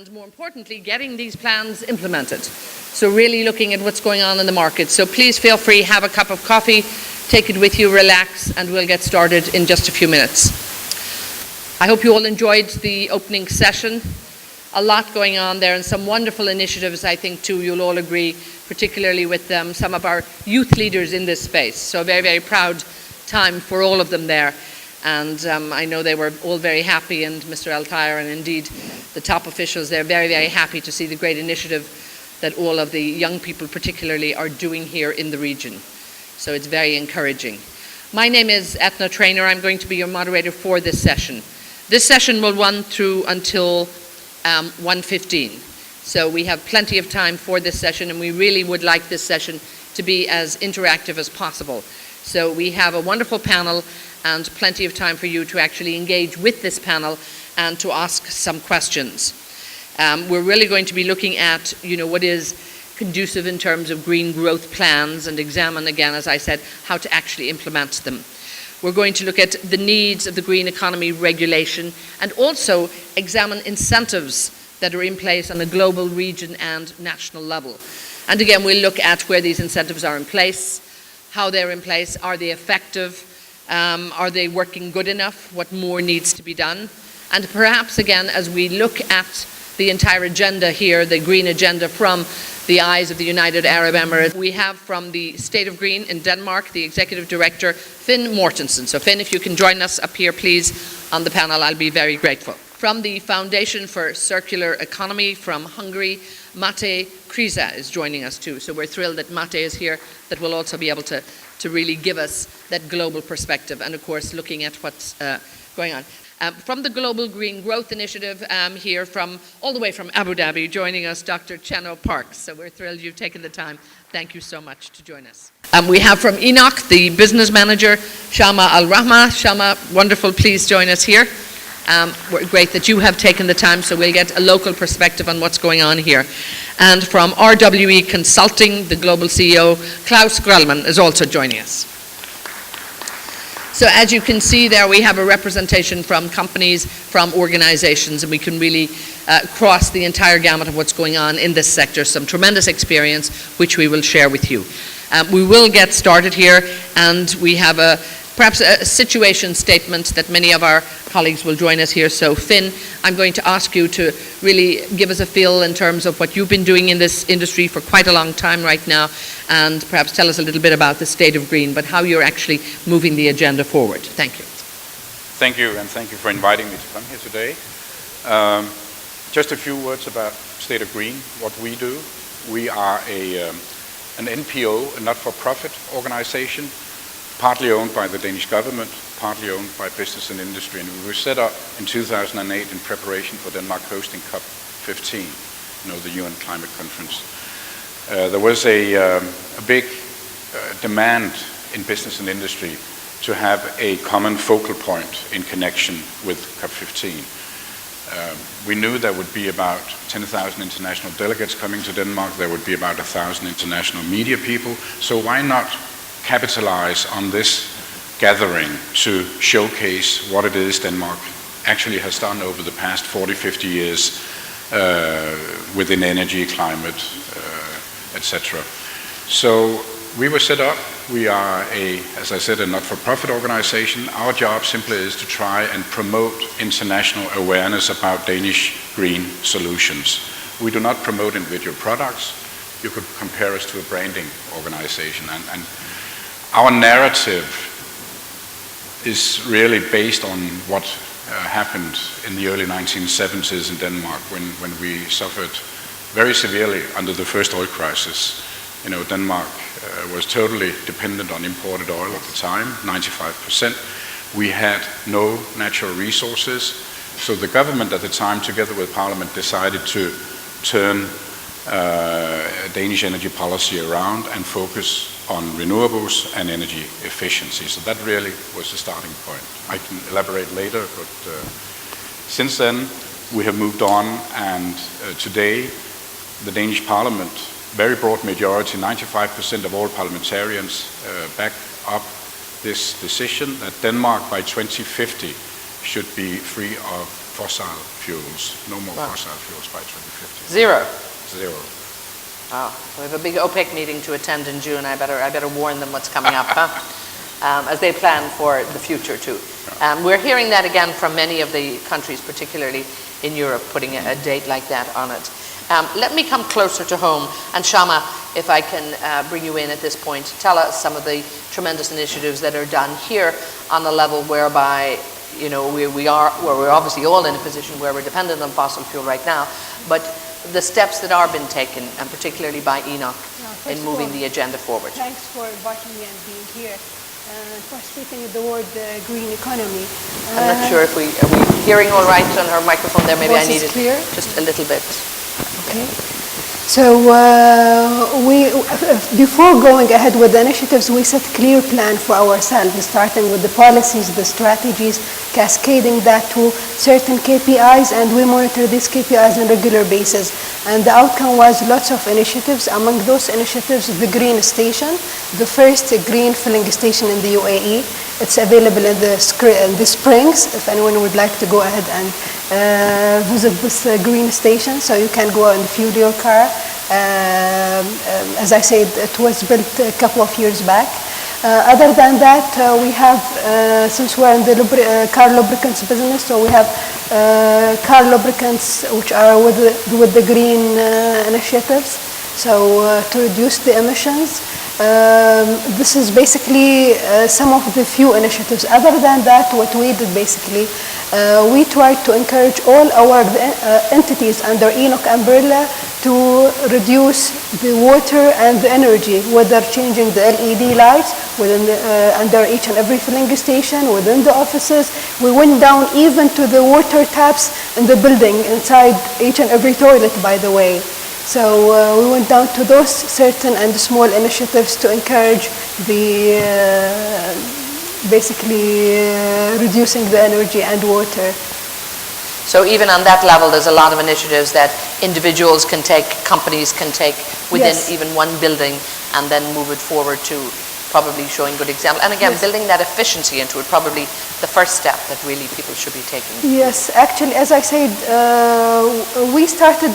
and more importantly, getting these plans implemented. So really looking at what's going on in the market. So please feel free, have a cup of coffee, take it with you, relax, and we'll get started in just a few minutes. I hope you all enjoyed the opening session. A lot going on there and some wonderful initiatives, I think, too, you'll all agree, particularly with some of our youth leaders in this space. So a very, very proud time for all of them there. And I know they were all very happy, and Mr. Altair and indeed the top officials, they're very, very happy to see the great initiative that all of the young people particularly are doing here in the region. So it's very encouraging. My name is Etna Trainer. I'm going to be your moderator for this session. This session will run through until 1:15. So we have plenty of time for this session, and we really would like this session to be as interactive as possible. So we have a wonderful panel and plenty of time for you to actually engage with this panel and to ask some questions. We're really going to be looking at, what is conducive in terms of green growth plans and examine, again, as I said, how to actually implement them. We're going to look at the needs of the green economy regulation and also examine incentives that are in place on a global, region and national level. And again, we'll look at where these incentives are in place, how they're in place, are they effective, are they working good enough, what more needs to be done. And perhaps again, as we look at the entire agenda here, the green agenda from the eyes of the United Arab Emirates, we have from the State of Green in Denmark, the Executive Director, Finn Mortensen. So Finn, if you can join us up here, please, on the panel, I'll be very grateful. From the Foundation for Circular Economy from Hungary, Mate Kriza is joining us too. So we're thrilled that Mate is here, that will also be able to really give us that global perspective and, of course, looking at what's going on. From the Global Green Growth Initiative here all the way from Abu Dhabi, joining us, Dr. Cheno Parks. So we're thrilled you've taken the time. Thank you so much to join us. We have from Enoch, the business manager, Shama Al-Rahma. Shama, wonderful, please join us here. We're great that you have taken the time, so we'll get a local perspective on what's going on here. And from RWE Consulting, the global CEO, Klaus Grellman, is also joining us. So as you can see there, we have a representation from companies, from organizations, and we can really cross the entire gamut of what's going on in this sector. Some tremendous experience, which we will share with you. We will get started here, and we have perhaps a situation statement that many of our colleagues will join us here. So Finn, I'm going to ask you to really give us a feel in terms of what you've been doing in this industry for quite a long time right now, and perhaps tell us a little bit about the state of green, but how you're actually moving the agenda forward. Thank you. Thank you, and thank you for inviting me to come here today. Just a few words about State of Green, what we do. We are an NPO, a not-for-profit organization, partly owned by the Danish government, partly owned by business and industry. And we were set up in 2008 in preparation for Denmark hosting COP15, the UN climate conference. There was a big demand in business and industry to have a common focal point in connection with COP15. We knew there would be about 10,000 international delegates coming to Denmark. There would be about 1,000 international media people. So why not capitalize on this gathering to showcase what it is Denmark actually has done over the past 40, 50 years within energy, climate, etc. So we were set up. We are as I said, a not-for-profit organization. Our job simply is to try and promote international awareness about Danish green solutions. We do not promote individual products. You could compare us to a branding organization. And our narrative is really based on what happened in the early 1970s in Denmark when we suffered very severely under the first oil crisis. Denmark was totally dependent on imported oil at the time, 95%. We had no natural resources. So the government at the time, together with Parliament, decided to turn Danish energy policy around and focus on renewables and energy efficiency. So that really was the starting point. I can elaborate later, but since then we have moved on, and today the Danish Parliament, very broad majority, 95% of all parliamentarians back up this decision that Denmark by 2050 should be free of fossil fuels. No more fossil fuels by 2050. Zero. Zero. Oh, we have a big OPEC meeting to attend in June. I better warn them what's coming up, huh? As they plan for the future too. We're hearing that again from many of the countries, particularly in Europe, putting a date like that on it. Let me come closer to home, and Shama, if I can bring you in at this point, tell us some of the tremendous initiatives that are done here on a level whereby, you know, we're obviously all in a position where we're dependent on fossil fuel right now, but the steps that are being taken, and particularly by Enoch, in moving the agenda forward. Thanks for inviting me and being here. For speaking the word green economy. I'm not sure if are we hearing all right on her microphone there? Maybe I need it clear? just a little bit. Okay. So before going ahead with the initiatives, we set a clear plan for ourselves, starting with the policies, the strategies, cascading that to certain KPIs, and we monitor these KPIs on a regular basis. And the outcome was lots of initiatives. Among those initiatives, the Green Station, the first green filling station in the UAE. It's available in the springs, if anyone would like to go ahead and visit this green station. So you can go and fuel your car. As I said, it was built a couple of years back. Other than that, we have, since we're in the car lubricants business, so we have car lubricants which are with the green initiatives, so to reduce the emissions. This is basically some of the few initiatives. Other than that, what we did basically, we tried to encourage all our entities under Enoch umbrella to reduce the water and the energy, whether changing the LED lights within under each and every filling station, within the offices. We went down even to the water taps in the building, inside each and every toilet, by the way. So we went down to those certain and small initiatives to encourage the basically reducing the energy and water. So even on that level, there's a lot of initiatives that individuals can take, companies can take within even one building, and then move it forward to probably showing good example. And again, building that efficiency into it, probably the first step that really people should be taking. Yes, actually, as I said, we started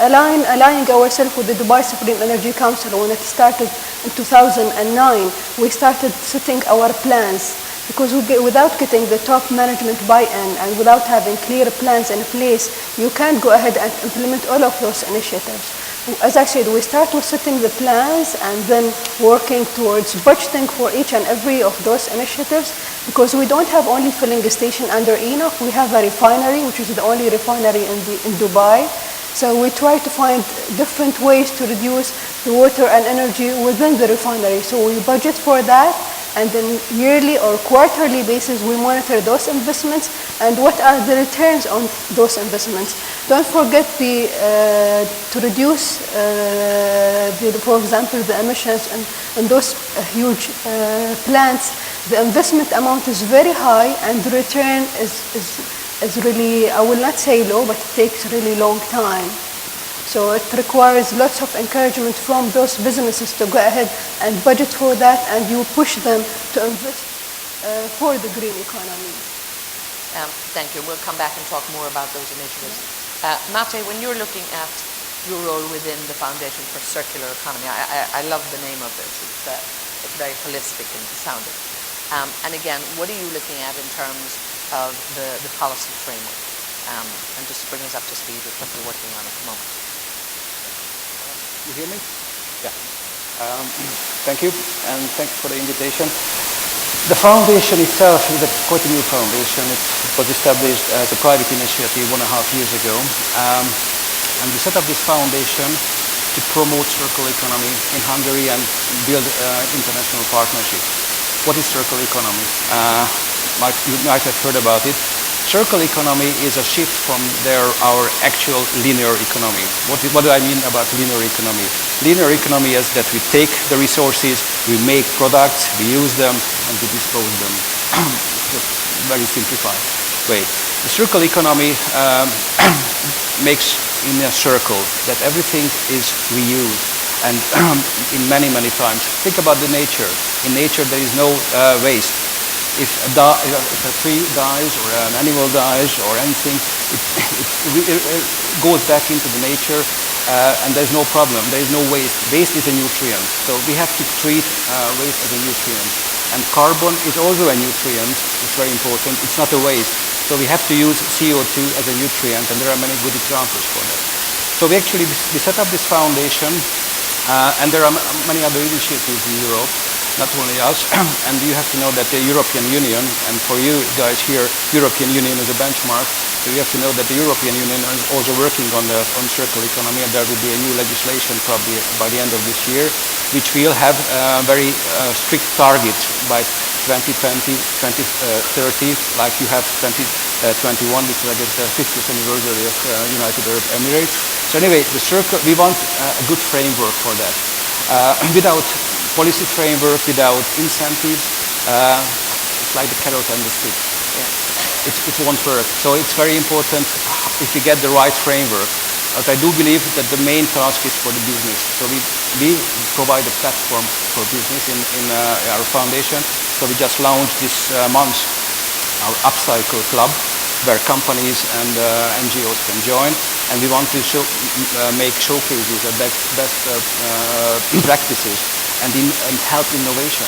aligning ourselves with the Dubai Supreme Energy Council when it started in 2009. We started setting our plans, because without getting the top management buy-in and without having clear plans in place, you can't go ahead and implement all of those initiatives. As I said, we start with setting the plans and then working towards budgeting for each and every of those initiatives, because we don't have only filling station under Enoch. We have a refinery, which is the only refinery in Dubai. So we try to find different ways to reduce the water and energy within the refinery. So we budget for that, and then yearly or quarterly basis, we monitor those investments and what are the returns on those investments. Don't forget to reduce, for example, the emissions in those huge plants. The investment amount is very high, and the return is really, I will not say low, but it takes really long time. So it requires lots of encouragement from those businesses to go ahead and budget for that, and you push them to invest for the green economy. Thank you. We'll come back and talk more about those initiatives. Mate, when you're looking at your role within the Foundation for Circular Economy, I love the name of this. It's very holistic and sounding. And again, what are you looking at in terms of the policy framework? And just to bring us up to speed with what you're working on at the moment. You hear me? Yeah. Thank you, and thank you for the invitation. The foundation itself is quite a new foundation. It was established as a private initiative 1.5 years ago. And we set up this foundation to promote circular economy in Hungary and build international partnership. What is circular economy? You might have heard about it. Circular economy is a shift from our actual linear economy. What do I mean about linear economy? Linear economy is that we take the resources, we make products, we use them, and we dispose them. Just very simplified way. The circular economy makes in a circle that everything is reused, and in many times. Think about the nature. In nature there is no waste. If a tree dies or an animal dies or anything, it goes back into the nature and there's no problem. There is no waste. Waste is a nutrient. So we have to treat waste as a nutrient. And carbon is also a nutrient. It's very important. It's not a waste. So we have to use CO2 as a nutrient, and there are many good examples for that. So we set up this foundation, and there are many other initiatives in Europe, not only us. And you have to know that the European Union, and for you guys here, European Union is a benchmark. So you have to know that the European Union is also working on circular economy, and there will be a new legislation probably by the end of this year, which will have a very strict target by 2020, 2030, like you have 2021, which is I guess the 50th anniversary of United Arab Emirates. So anyway, we want a good framework for that. Without policy framework, without incentives, it's like the carrot and the stick. It won't work. So it's very important if you get the right framework. But I do believe that the main task is for the business. So we provide a platform for business in our foundation. So we just launched this month our Upcycle Club, where companies and NGOs can join. And we want to make showcases of best practices and help innovation.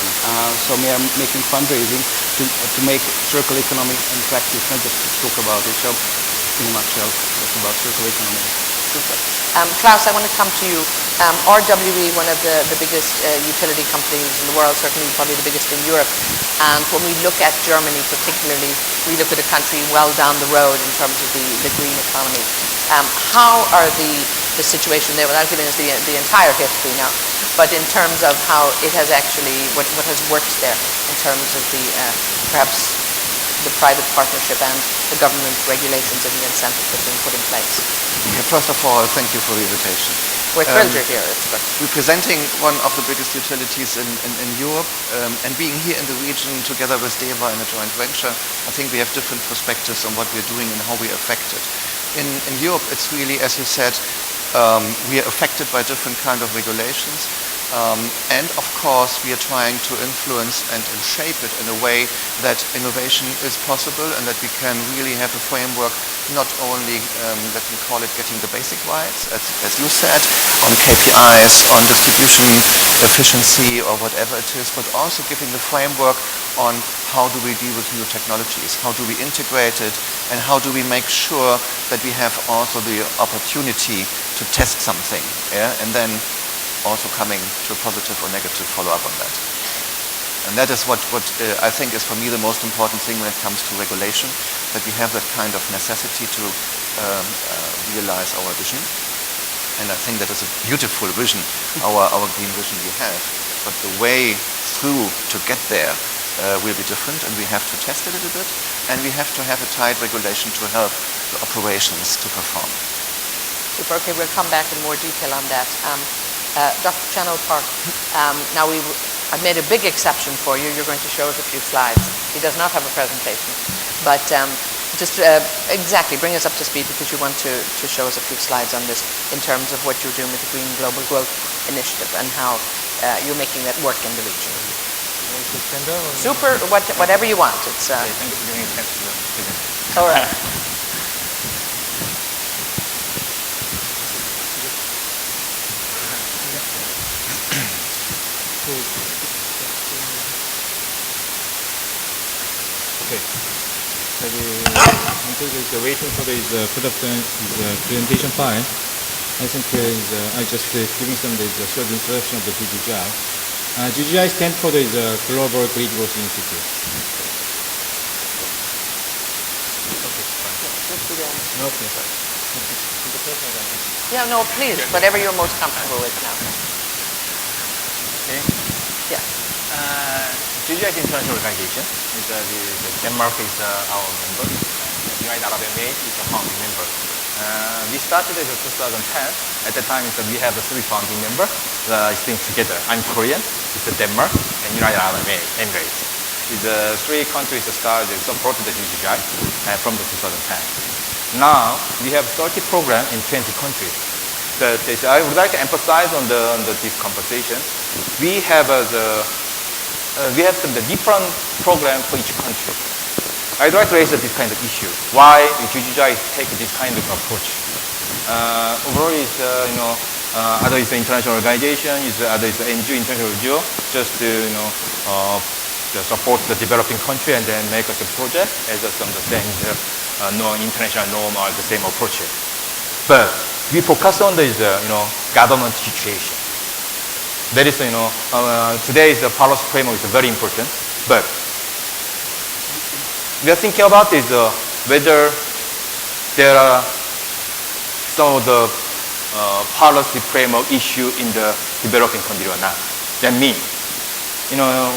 So we are making fundraising to make circular economy in practice, not just to talk about it. So in a nutshell, that's about circular economy. Super. Klaus, I want to come to you. RWE, one of the biggest utility companies in the world, certainly probably the biggest in Europe. And when we look at Germany particularly, we look at a country well down the road in terms of the green economy. How are the situation there, without giving us the entire history now, but in terms of how it has actually, what has worked there in terms of the perhaps the private partnership and the government regulations and the incentives that have been put in place? Yeah, first of all, thank you for the invitation. We're thrilled you're here. It's good. Representing one of the biggest utilities in Europe and being here in the region together with DEWA in a joint venture, I think we have different perspectives on what we're doing and how we're affected. In Europe, it's really, as you said, we are affected by different kind of regulations. And of course, we are trying to influence and shape it in a way that innovation is possible and that we can really have a framework, not only, let me call it, getting the basic rights, as you said, on KPIs, on distribution efficiency or whatever it is, but also giving the framework on how do we deal with new technologies, how do we integrate it, and how do we make sure that we have also the opportunity to test something, and then also coming to a positive or negative follow-up on that. And that is what I think is for me the most important thing when it comes to regulation, that we have that kind of necessity to realize our vision. And I think that is a beautiful vision, our green vision we have. But the way through to get there will be different, and we have to test it a little bit, and we have to have a tight regulation to help the operations to perform. Super. Okay, we'll come back in more detail on that. Dr. Chanel Park, now I've made a big exception for you. You're going to show us a few slides. He does not have a presentation, but just exactly bring us up to speed, because you want to show us a few slides on this in terms of what you're doing with the Green Global Growth Initiative and how you're making that work in the region. Super, whatever you want. It's, thank you for giving me a chance to present. All right. Okay. So until waiting for the presentation file, I think I just giving some short introduction of the GGI. GGI stands for the Global Green Growth Institute. Okay. Yeah, no, please, whatever you're most comfortable with now. Okay. Yeah. GGI is an international organization. Denmark is our member. United Arab Emirates is a founding member. We started in 2010. At that time, we have 3 founding members. Staying together. I'm Korean. It's Denmark and United Arab Emirates. The 3 countries started supporting the GGI from the 2010. Now we have 30 programs in 20 countries. I would like to emphasize on this conversation. We have we have the different program for each country. I'd like to raise this kind of issue. Why GGI take this kind of approach? Overall, is other is the international organization, other is the NGO, international NGO, just to to support the developing country and then make us a project as some the same international norm or the same approach. But we focus on the government situation. That is today's policy framework is very important, but we are thinking about is whether there are some of the policy framework issue in the developing country or not. That means,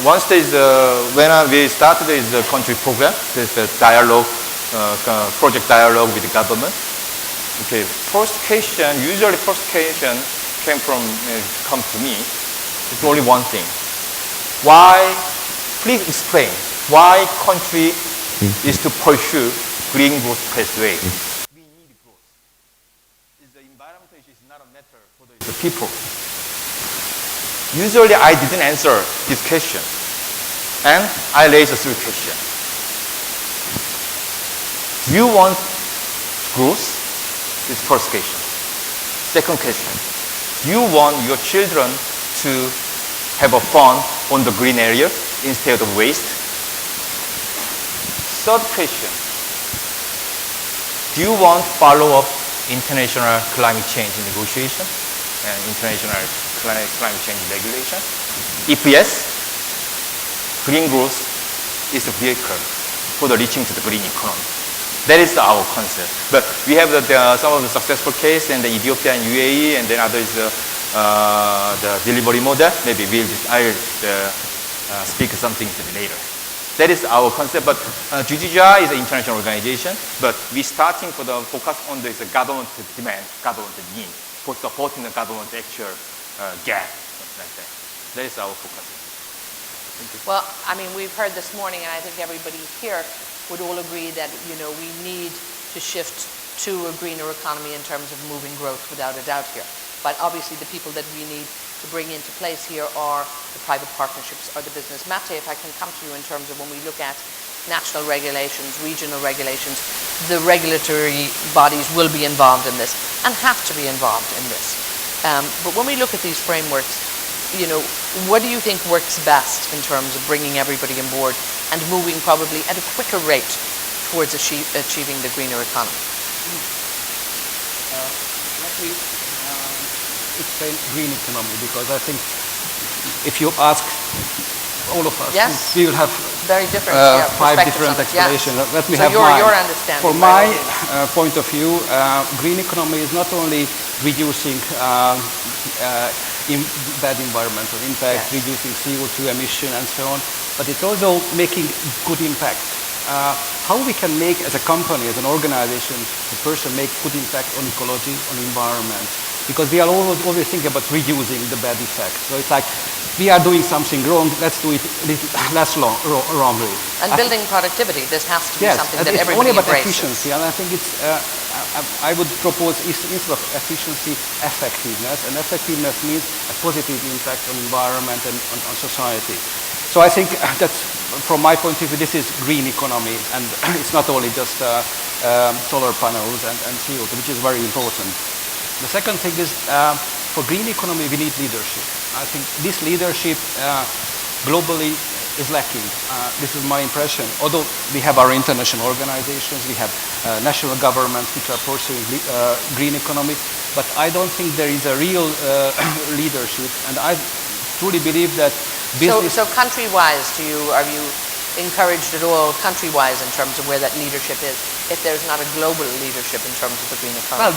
once there is when we started this country program, there's a dialogue, project dialogue with the government. Okay, usually first question comes to me. It's only one thing. Please explain why country is to pursue green growth pathway. We need growth. The environmental issue is not a matter for the people. Usually I didn't answer this question. And I raised three questions. Do you want growth? This is first question. Second question. Do you want your children to have a fun on the green area instead of waste? Third question, do you want follow-up international climate change negotiation and international climate change regulation? If yes, green growth is a vehicle for the reaching to the green economy. That is our concept. But we have some of the successful case in the Ethiopia and UAE, and then others the delivery model. Maybe I'll speak something later. That is our concept, but GGI is an international organization, but we're starting for the focus on this government demand, government need, for supporting the government actual gap, something like that. That is our focus. Well, I mean, we've heard this morning, and I think everybody here would all agree that, we need to shift to a greener economy in terms of moving growth without a doubt here. But obviously the people that we need to bring into place here are the private partnerships or the business. Mate, if I can come to you in terms of when we look at national regulations, regional regulations, the regulatory bodies will be involved in this and have to be involved in this. But when we look at these frameworks, what do you think works best in terms of bringing everybody on board and moving probably at a quicker rate towards achieving the greener economy? Let me explain green economy, because I think if you ask all of us, yes, we will have very different, 5 different explanations. Yes. Let me so have your mine. Understanding. For my point of view, green economy is not only reducing bad environmental impact, yes, reducing CO2 emission and so on, but it's also making good impact. How we can make, as a company, as an organization, the person make good impact on ecology, on environment, because we are always thinking about reducing the bad effects. So it's like, we are doing something wrong, let's do it a little less wrongly. And building productivity, this has to be something that it's everybody only about embraces. efficiency, and I think it's, I would propose instead of efficiency, effectiveness, and effectiveness means a positive impact on environment and on society. So I think that's, from my point of view, this is green economy, and it's not only just solar panels and CO2, which is very important. The second thing is, for green economy, we need leadership. I think this leadership globally is lacking. This is my impression. Although we have our international organizations, we have national governments which are pursuing green economy, but I don't think there is a real leadership, and I truly believe that business... So country-wise, are you encouraged at all country-wise in terms of where that leadership is, if there's not a global leadership in terms of the green economy? Well,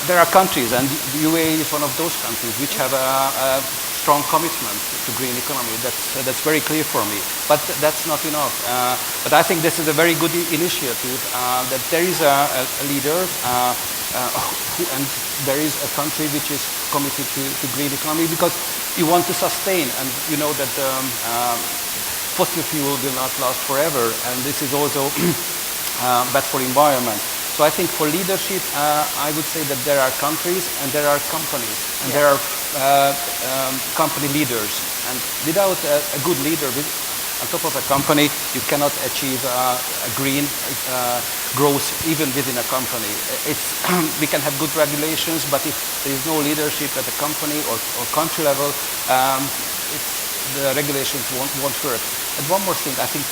there are countries, and the UAE is one of those countries which have a strong commitment to green economy. That's very clear for me. But that's not enough. But I think this is a very good initiative, that there is a leader, and there is a country which is committed to green economy, because you want to sustain, and you know that fossil fuel will not last forever, and this is also bad for environment. So I think for leadership, I would say that there are countries and there are companies and there are company leaders. And without a good leader on top of a company, you cannot achieve a green growth even within a company. We can have good regulations, but if there is no leadership at the company or country level, the regulations won't work. And one more thing, I think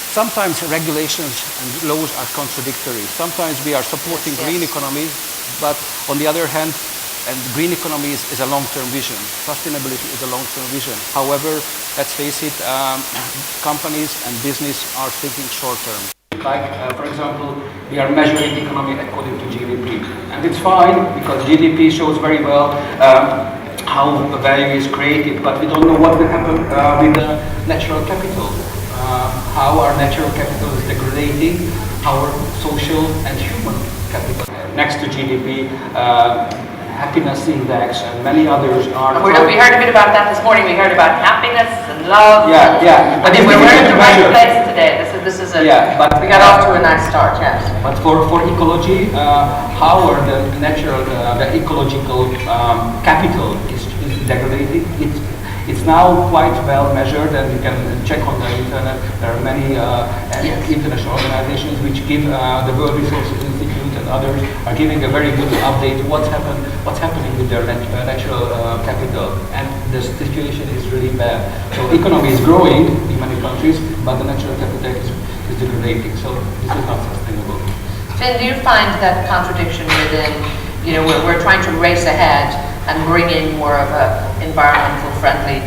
sometimes regulations and laws are contradictory. Sometimes we are supporting green economy, but on the other hand, and green economy is a long-term vision. Sustainability is a long-term vision. However, let's face it, companies and business are thinking short-term. Like, for example, we are measuring economy according to GDP. And it's fine, because GDP shows very well how the value is created, but we don't know what will happen with the natural capital. How our natural capital is degrading, our social and human capital. Next to GDP, happiness index and many others are... We heard a bit about that this morning. We heard about happiness and love. Yeah. I mean, we're in the right place today. This is we got off to a nice start, yes. But for ecology, how are the natural, the ecological capital is degrading? It's now quite well measured, and you can check on the internet. There are many international organizations which give the World Resources Institute and others are giving a very good update what's happening with their natural capital, and the situation is really bad. So economy is growing in many countries, but the natural capital is degrading. So this is not sustainable. Finn, do you find that contradiction within, we're trying to race ahead and bring in more of an environmental friendly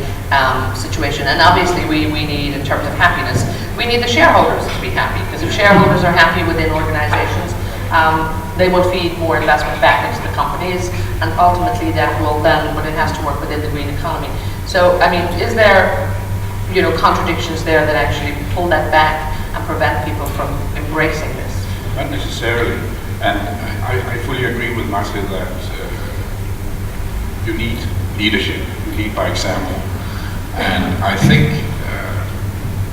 situation. And obviously we need, in terms of happiness, we need the shareholders to be happy, because if shareholders are happy within organizations, they will feed more investment back into the companies, and ultimately that will then, but it has to work within the green economy. So, I mean, is there, contradictions there that actually pull that back and prevent people from embracing this? Not necessarily. And I fully agree with Marcel that you need leadership, you lead by example. And I think,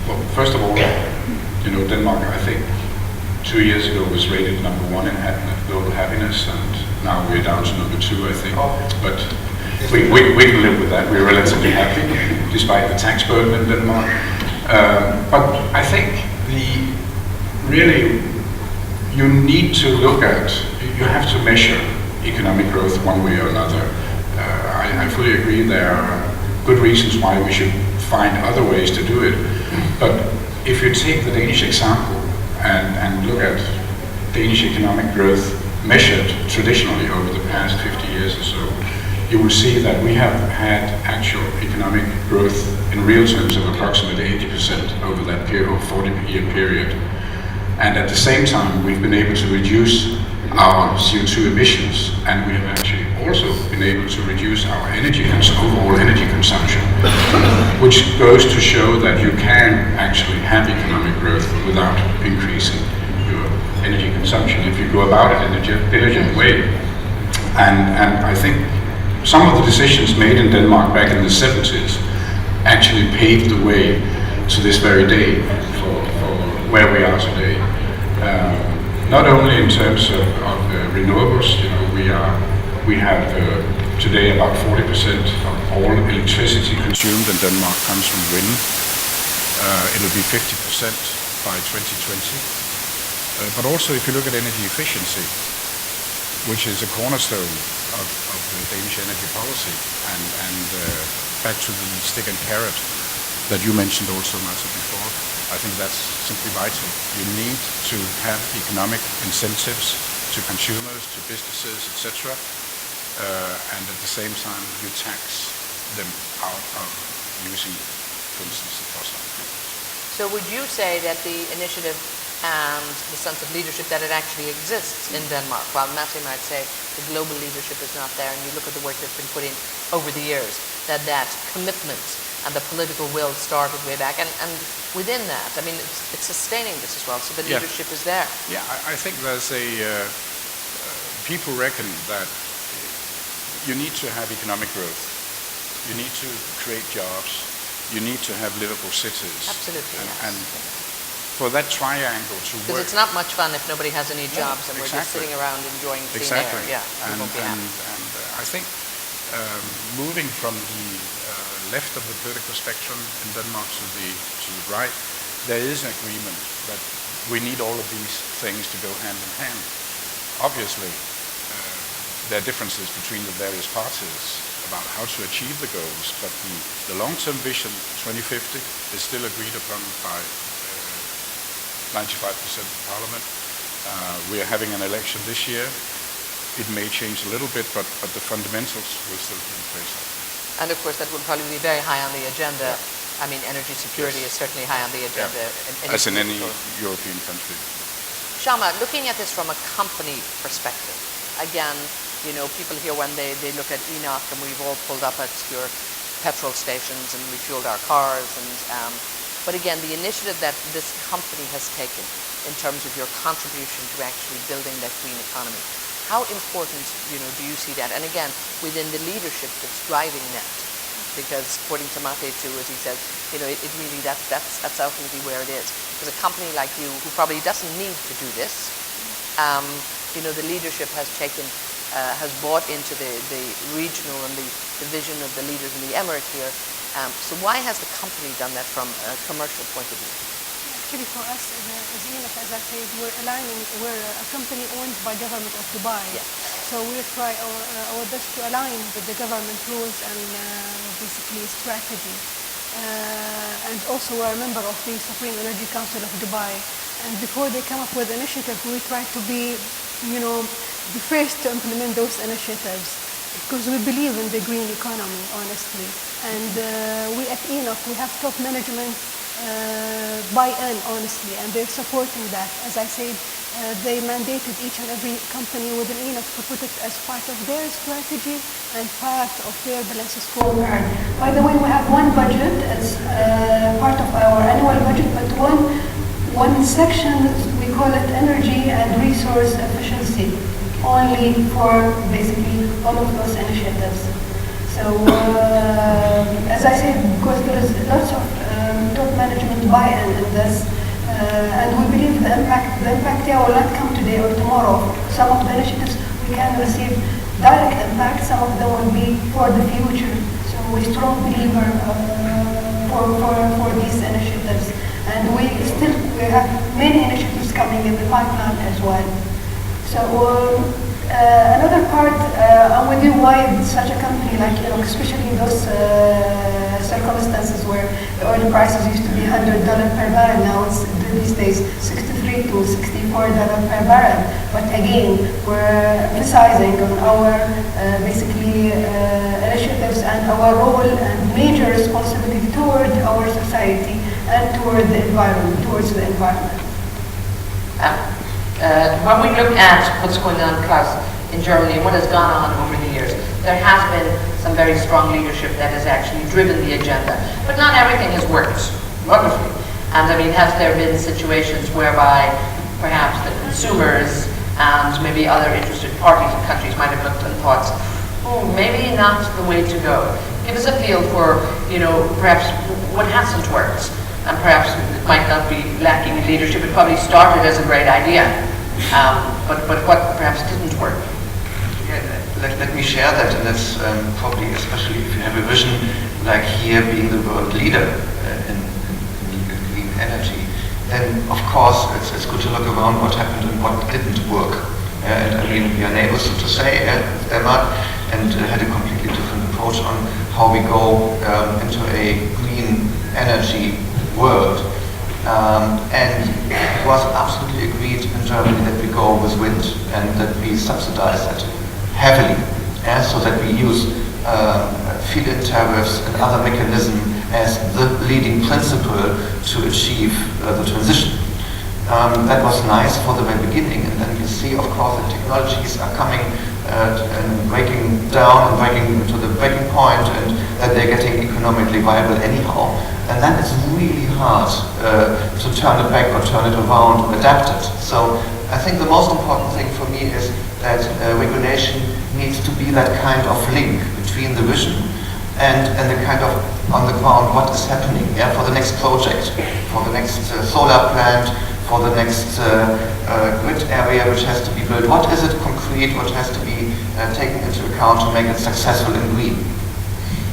well, first of all, Denmark, I think 2 years ago was rated #1 in global happiness, and now we're down to #2, I think. But we can live with that. We're relatively happy, despite the tax burden in Denmark. But I think you need to look at, you have to measure economic growth one way or another. I fully agree there are good reasons why we should find other ways to do it. But if you take the Danish example and look at Danish economic growth measured traditionally over the past 50 years or so, you will see that we have had actual economic growth in real terms of approximately 80% over that period, or 40-year period. And at the same time, we've been able to reduce our CO2 emissions, and we have actually also been able to reduce our overall energy consumption, which goes to show that you can actually have economic growth without increasing your energy consumption if you go about it in a diligent way. And I think some of the decisions made in Denmark back in the 70s actually paved the way to this very day for where we are today. Not only in terms of renewables, we have today about 40% of all electricity consumed in Denmark comes from wind. It'll be 50% by 2020. But also, if you look at energy efficiency, which is a cornerstone of the Danish energy policy, and back to the stick and carrot that you mentioned also, Martin, before, I think that's simply vital. You need to have economic incentives to consumers, to businesses, etc. And at the same time, you tax them out of using, for instance, the fossil fuels. So would you say that the initiative and the sense of leadership, that it actually exists in Denmark, while Matti might say the global leadership is not there, and you look at the work that's been put in over the years, that commitment and the political will started way back, and within that, I mean, it's sustaining this as well, so the leadership is there. Yeah, I think there's people reckon that you need to have economic growth, you need to create jobs, you need to have livable cities. Absolutely, and for that triangle to Because work. it's not much fun if nobody has any jobs and we're just exactly. sitting around enjoying clean Exactly. air. Yeah, we And, won't be and, happy. and I think moving from the left of the political spectrum in Denmark to the right, there is an agreement that we need all of these things to go hand in hand. Obviously, there are differences between the various parties about how to achieve the goals, but the long-term vision, 2050, is still agreed upon by 95% of Parliament. We are having an election this year. It may change a little bit, but the fundamentals will still be in place. And of course, that will probably be very high on the agenda. I mean, energy security is certainly high on the agenda. As in any European country. Shama, looking at this from a company perspective, again, you know, people here when they look at Enoch, and we've all pulled up at your petrol stations and refueled our cars. But again, the initiative that this company has taken in terms of your contribution to actually building that green economy, how important, you know, do you see that? And again, within the leadership that's driving that, because according to Mate too, as he says, you know, it really that's ultimately where it is. Because a company like you, who probably doesn't need to do this, you know, the leadership has taken, has bought into the regional and the vision of the leaders in the emirate here. So why has the company done that from a commercial point of view? Actually, for us as ENF, as I said, we're a company owned by government of Dubai. Yeah. So we try our best to align with the government rules and basically strategy. And also we're a member of the Supreme Energy Council of Dubai. And before they come up with initiative, we try to be, you know, the first to implement those initiatives, because we believe in the green economy, honestly. And we at ENOC, we have top management buy-in, honestly, and they're supporting that. As I said, they mandated each and every company within ENOC to put it as part of their strategy and part of their balance scorecard. By the way, we have one budget, it's part of our annual budget, but one section, we call it energy and resource efficiency, only for basically all of those initiatives. So, as I said, because there is lots of top management buy-in in this, and we believe the impact here will not come today or tomorrow. Some of the initiatives we can receive direct impact, some of them will be for the future. So we're strong believer for these initiatives. And we have many initiatives coming in the pipeline as well. So another part, I'm with you why such a company like ENOC, especially in those circumstances where the oil prices used to be $100 per barrel, now it's these days $63 to $64 per barrel. But again, we're emphasizing on our basically initiatives and our role and major responsibility toward our society and toward the environment, towards the environment. When we look at what's going on, Klaus, in Germany and what has gone on over the years, there has been some very strong leadership that has actually driven the agenda. But not everything has worked wonderfully. And I mean, has there been situations whereby perhaps the consumers and maybe other interested parties and countries might have looked and thought, oh, maybe not the way to go? Give us a feel for, you know, perhaps what hasn't worked. And perhaps it might not be lacking in leadership. It probably started as a great idea, but what perhaps didn't work. Yeah, let me share that, and that's probably, especially if you have a vision like here being the world leader in green energy, then of course it's good to look around what happened and what didn't work. And I mean, we are neighbors, so to say, Denmark, and had a completely different approach on how we go into a green energy world. And it was absolutely agreed in Germany that we go with wind and that we subsidize that heavily, so that we use feed-in tariffs and other mechanisms as the leading principle to achieve the transition. That was nice for the very beginning, and then you see, of course, that technologies are coming and breaking down and breaking to the breaking point, and that they're getting economically viable anyhow. And then it's really hard to turn it back or turn it around or adapt it. So I think the most important thing for me is that regulation needs to be that kind of link between the vision and the kind of on the ground what is happening, yeah, for the next project, for the next solar plant, for the next grid area which has to be built. What is it concrete, what has to be taken into account to make it successful in green?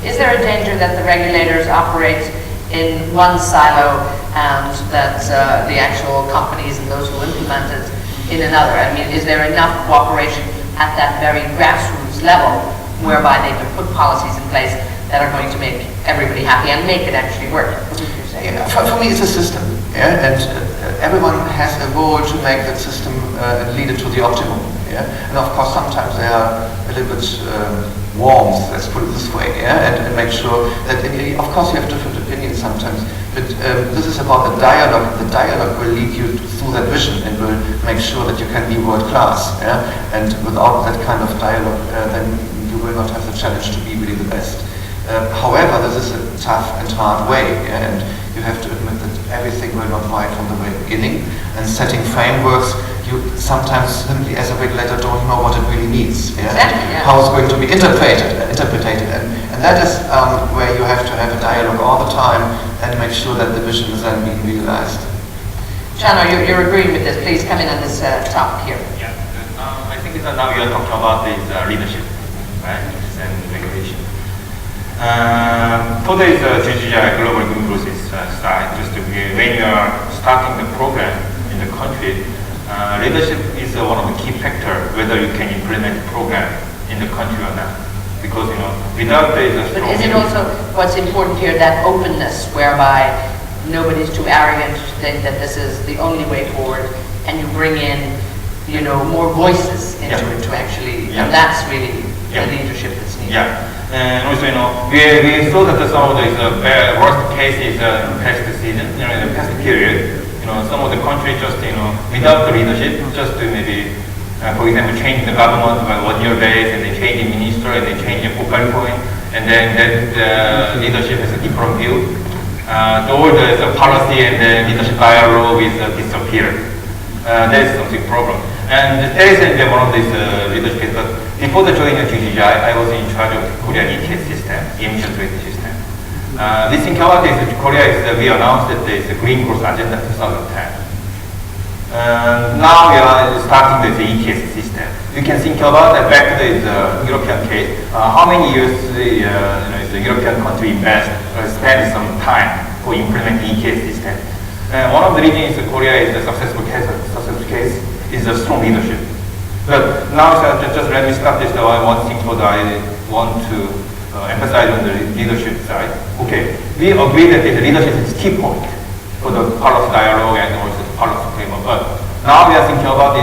Is there a danger that the regulators operate in one silo and that the actual companies and those who implement it in another? I mean, is there enough cooperation at that very grassroots level whereby they can put policies in place that are going to make everybody happy and make it actually work? What would you say? Yeah, for me it's a system, yeah, and everyone has a role to make that system and lead it to the optimum. Yeah? And of course sometimes they are a little bit warm, let's put it this way, yeah? and make sure that, of course you have different opinions sometimes, but this is about the dialogue. The dialogue will lead you through that vision and will make sure that you can be world class. Yeah? And without that kind of dialogue, then you will not have the challenge to be really the best. However, this is a tough and hard way, yeah? And you have to admit that everything will not right from the very beginning, and setting frameworks, you sometimes simply as a regulator don't know what it really means, yeah? Exactly, yeah. How it's going to be interpreted, and that is where you have to have a dialogue all the time and make sure that the vision is then being realized. Chano, you're agreeing with this. Please come in on this topic here. Yeah, I think now we are talking about this leadership, right, and regulation. Today's GGI Global Green Process side, just when you are starting the program in the country, leadership is one of the key factors whether you can implement the program in the country or not. Because without the But is it also what's important here, that openness whereby nobody's too arrogant to think that this is the only way forward, and you bring in, more voices into it to actually, and that's really the leadership that's needed. Yeah. And also, we saw that some of the worst cases in the past season, in the past period, some of the countries just, without the leadership, just to maybe, for example, change the government by 1 year base, and then change the minister, and then change the focal point, and then that leadership has a different view. All the policy and the leadership dialogue is disappeared. That is something problem. And there is one of these leadership, but before the joining of GGI, I was in charge of Korean ETS system, emission trading system. This thing about is that Korea we announced that there is a Green Growth Agenda 2010. Now we are starting with the ETS system. You can think about that back to the European case. How many years the European country spend some time for implementing ETS system? One of the reasons Korea is a successful case is a strong leadership. But now, just let me start this. One thing I want to emphasize on the leadership side. Okay, we agree that the leadership is key point for the policy dialogue and also the policy framework. But now we are thinking about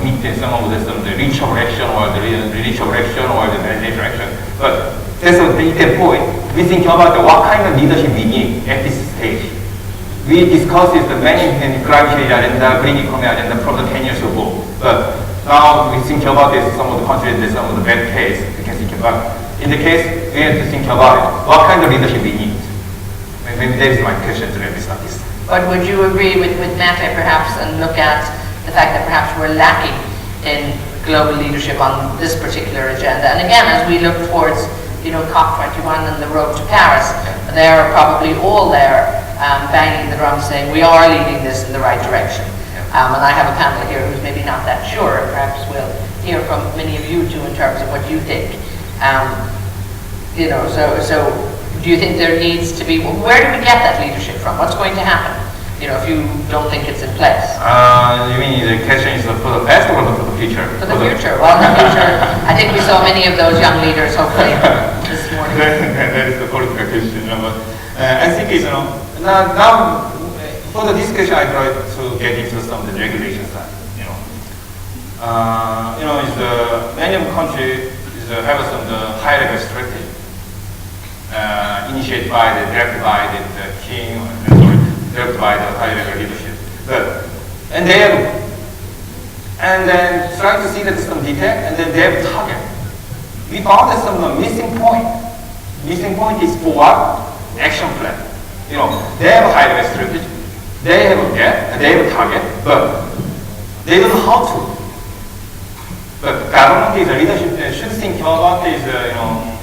meeting some of the reachable action or the reachable action or the managerial action. But that's the point. We think about what kind of leadership we need at this stage. We discussed the many climate change agenda, green economy agenda from the 10 years ago. But now we think about this, some of the countries, some of the bad case we can think about. In the case, we have to think about it. What kind of leadership we need? Maybe that is my question to let me start this. But would you agree with Mate perhaps and look at the fact that perhaps we're lacking in global leadership on this particular agenda? And again, as we look towards COP21 and the road to Paris, they're probably all there banging the drum saying we are leading this in the right direction. And I have a panel here who's maybe not that sure. Perhaps we'll hear from many of you too in terms of what you think. So do you think there needs to be, where do we get that leadership from? What's going to happen, if you don't think it's in place? You mean the question is for the past or for the future? For the future. Well, in the future, I think we saw many of those young leaders hopefully this morning. That is the political question. But I think it's, now for the discussion, I try to get into some of the regulation side. Many of the countries have some high level strategy initiated by directed by the king, directed by the high level leadership. And then trying to see that some detail, and then they have target. We found that some missing point. Missing point is for what? Action plan. They have a high level strategy. They have a gap, they have a target, but they don't know how to. But government is a leadership should think about this,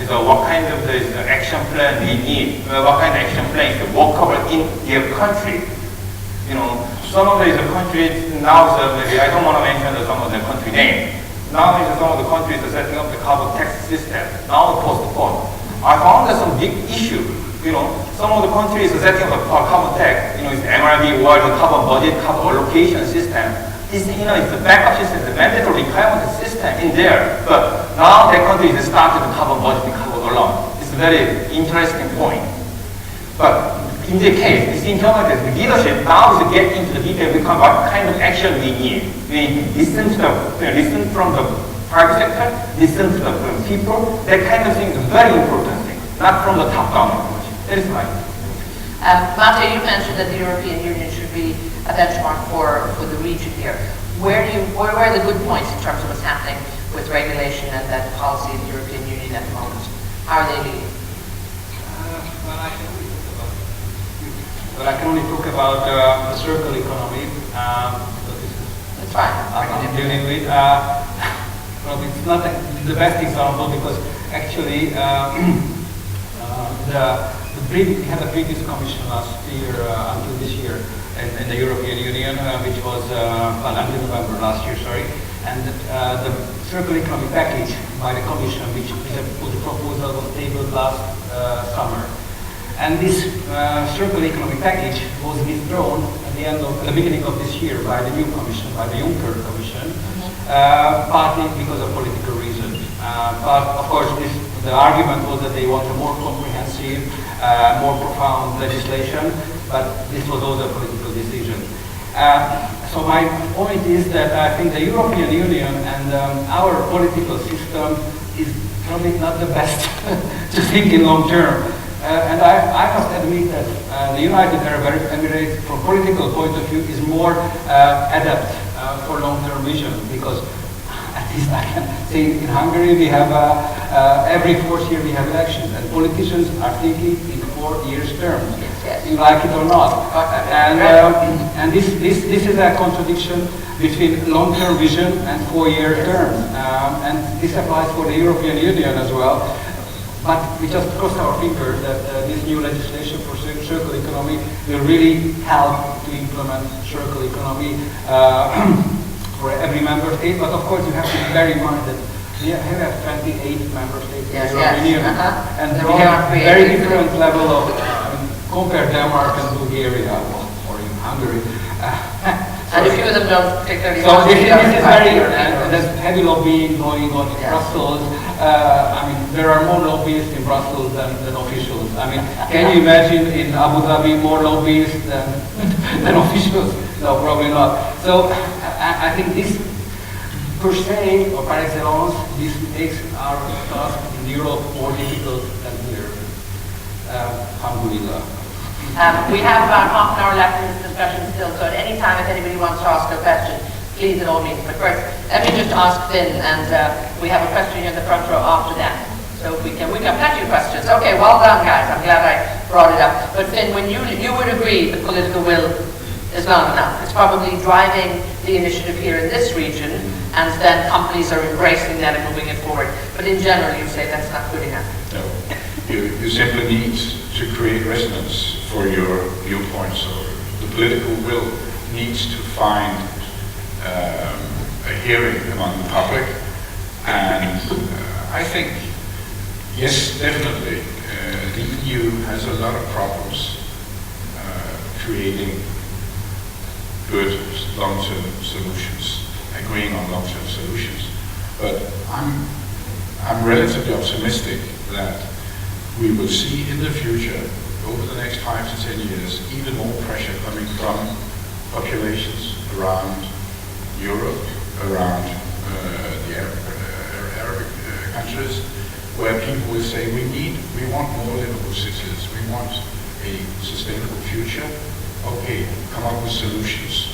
is what kind of the action plan we need, what kind of action plan is workable in their country. You know, some of these countries now, maybe I don't want to mention some of the country name. Now some of the countries are setting up the carbon tax system. Now postponed. I found that some big issue. You know, some of the countries are setting up a carbon tax. You know, it's MRV or the carbon budget, carbon allocation system. It's, you know, it's the backup system, the mandatory requirement system in there. But now that country has started the carbon budget, carbon alone. It's a very interesting point. But in the case, it's internal the leadership now is to get into the detail become what kind of action we need. We listen to listen from the private sector, listen to the people. That kind of thing is a very important thing, not from the top-down approach. That is right. Mate, you mentioned that the European Union should be a benchmark for the region here. Where are the good points in terms of what's happening with regulation and that policy of the European Union at the moment? How are they leading? Well, I can only talk about the circular economy. That's fine. I'm dealing with. Well, it's not the best example because actually we had a previous commission last year until this year in the European Union, which was until November last year, sorry. And the circular economy package by the commission, which was a proposal, was tabled last summer. And this circular economy package was withdrawn at the beginning of this year by the new commission, by the Juncker Commission, partly because of political reasons. But of course, the argument was that they want a more comprehensive, more profound legislation, but this was also a political decision. So my point is that I think the European Union and our political system is probably not the best to think in long term. And I must admit that the United Arab Emirates, from political point of view, is more adept for long-term vision because, at least I can say, in Hungary we have every 4th year we have elections, and politicians are thinking in 4 years terms, you like it or not. And this is a contradiction between long-term vision and 4-year terms, and this applies for the European Union as well. But we just crossed our fingers that this new legislation for circular economy will really help to implement circular economy for every member state. But of course, you have to bear in mind that we have 28 member states in the European Union, and we have a very different level of, compare Denmark and Bulgaria, or even Hungary. And a few of them don't particularly. So this is very, there's heavy lobbying going on in Brussels. There are more lobbyists in Brussels than officials. Can you imagine in Abu Dhabi more lobbyists than officials? No, probably not. So I think this, per se, or par excellence, this makes our task in Europe more difficult than here. Alhamdulillah. We have about half an hour left in this discussion still, so at any time if anybody wants to ask a question, please at all means. But first, let me just ask Finn, and we have a question here in the front row after that. So we can plenty of questions. Okay, well done guys, I'm glad I brought it up. But Finn, when you would agree the political will is not enough. It's probably driving the initiative here in this region, and then companies are embracing that and moving it forward. But in general, you say that's not good enough. No, you simply need to create resonance for your viewpoints. So the political will needs to find a hearing among the public, and I think, yes, definitely, the EU has a lot of problems creating good long-term solutions, agreeing on long-term solutions. But I'm relatively optimistic that we will see in the future, over the next 5 to 10 years, even more pressure coming from populations around Europe, around the Arabic countries, where people will say, we want more livable cities, we want a sustainable future. Okay, come up with solutions.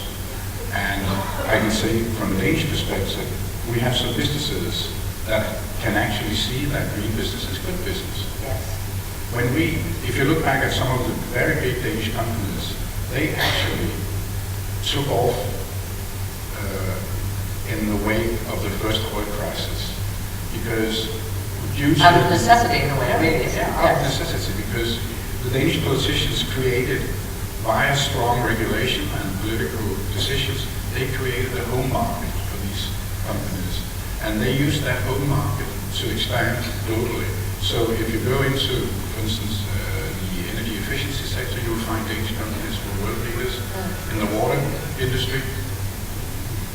And I can say, from a Danish perspective, we have some businesses that can actually see that green business is good business. Yes. If you look back at some of the very big Danish companies, they actually took off in the wake of the first oil crisis, because due to Out of necessity, in a way, really. out of necessity, because the Danish politicians created, via strong regulation and political decisions, they created a home market for these companies. And they used that home market to expand globally. So if you go into, for instance, the energy efficiency sector, you'll find Danish companies who are world leaders in the water industry.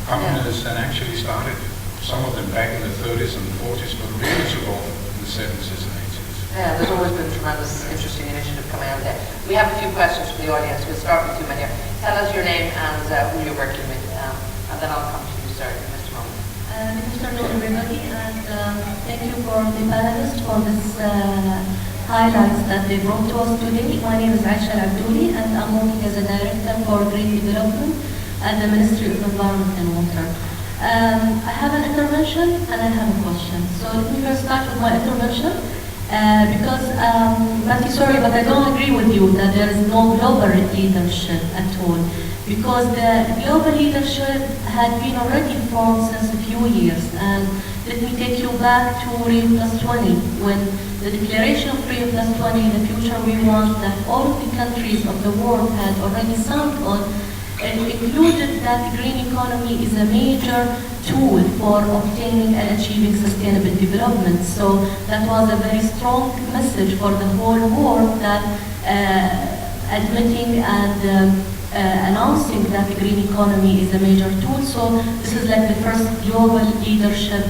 Companies that actually started, some of them back in the 30s and 40s, but really took off in the 70s and 80s. Yeah, there's always been tremendous, interesting initiative coming out of there. We have a few questions from the audience. We'll start with you, Maria. Tell us your name and who you're working with, and then I'll come to you, sir, in just a moment. Good afternoon, everybody, and thank you for the panelists for this highlights that they brought to us today. My name is Aisha Abdouli, and I'm working as a director for green development at the Ministry of Environment and Water. I have an intervention and I have a question. So let me first start with my intervention. Because, Matthew, sorry, but I don't agree with you that there is no global leadership at all. Because the global leadership had been already formed since a few years. And let me take you back to Rio Plus 20, when the declaration of Rio Plus 20, in the future we want that all of the countries of the world had already signed on, and included that green economy is a major tool for obtaining and achieving sustainable development. So that was a very strong message for the whole world that admitting and announcing that the green economy is a major tool. So this is like the first global leadership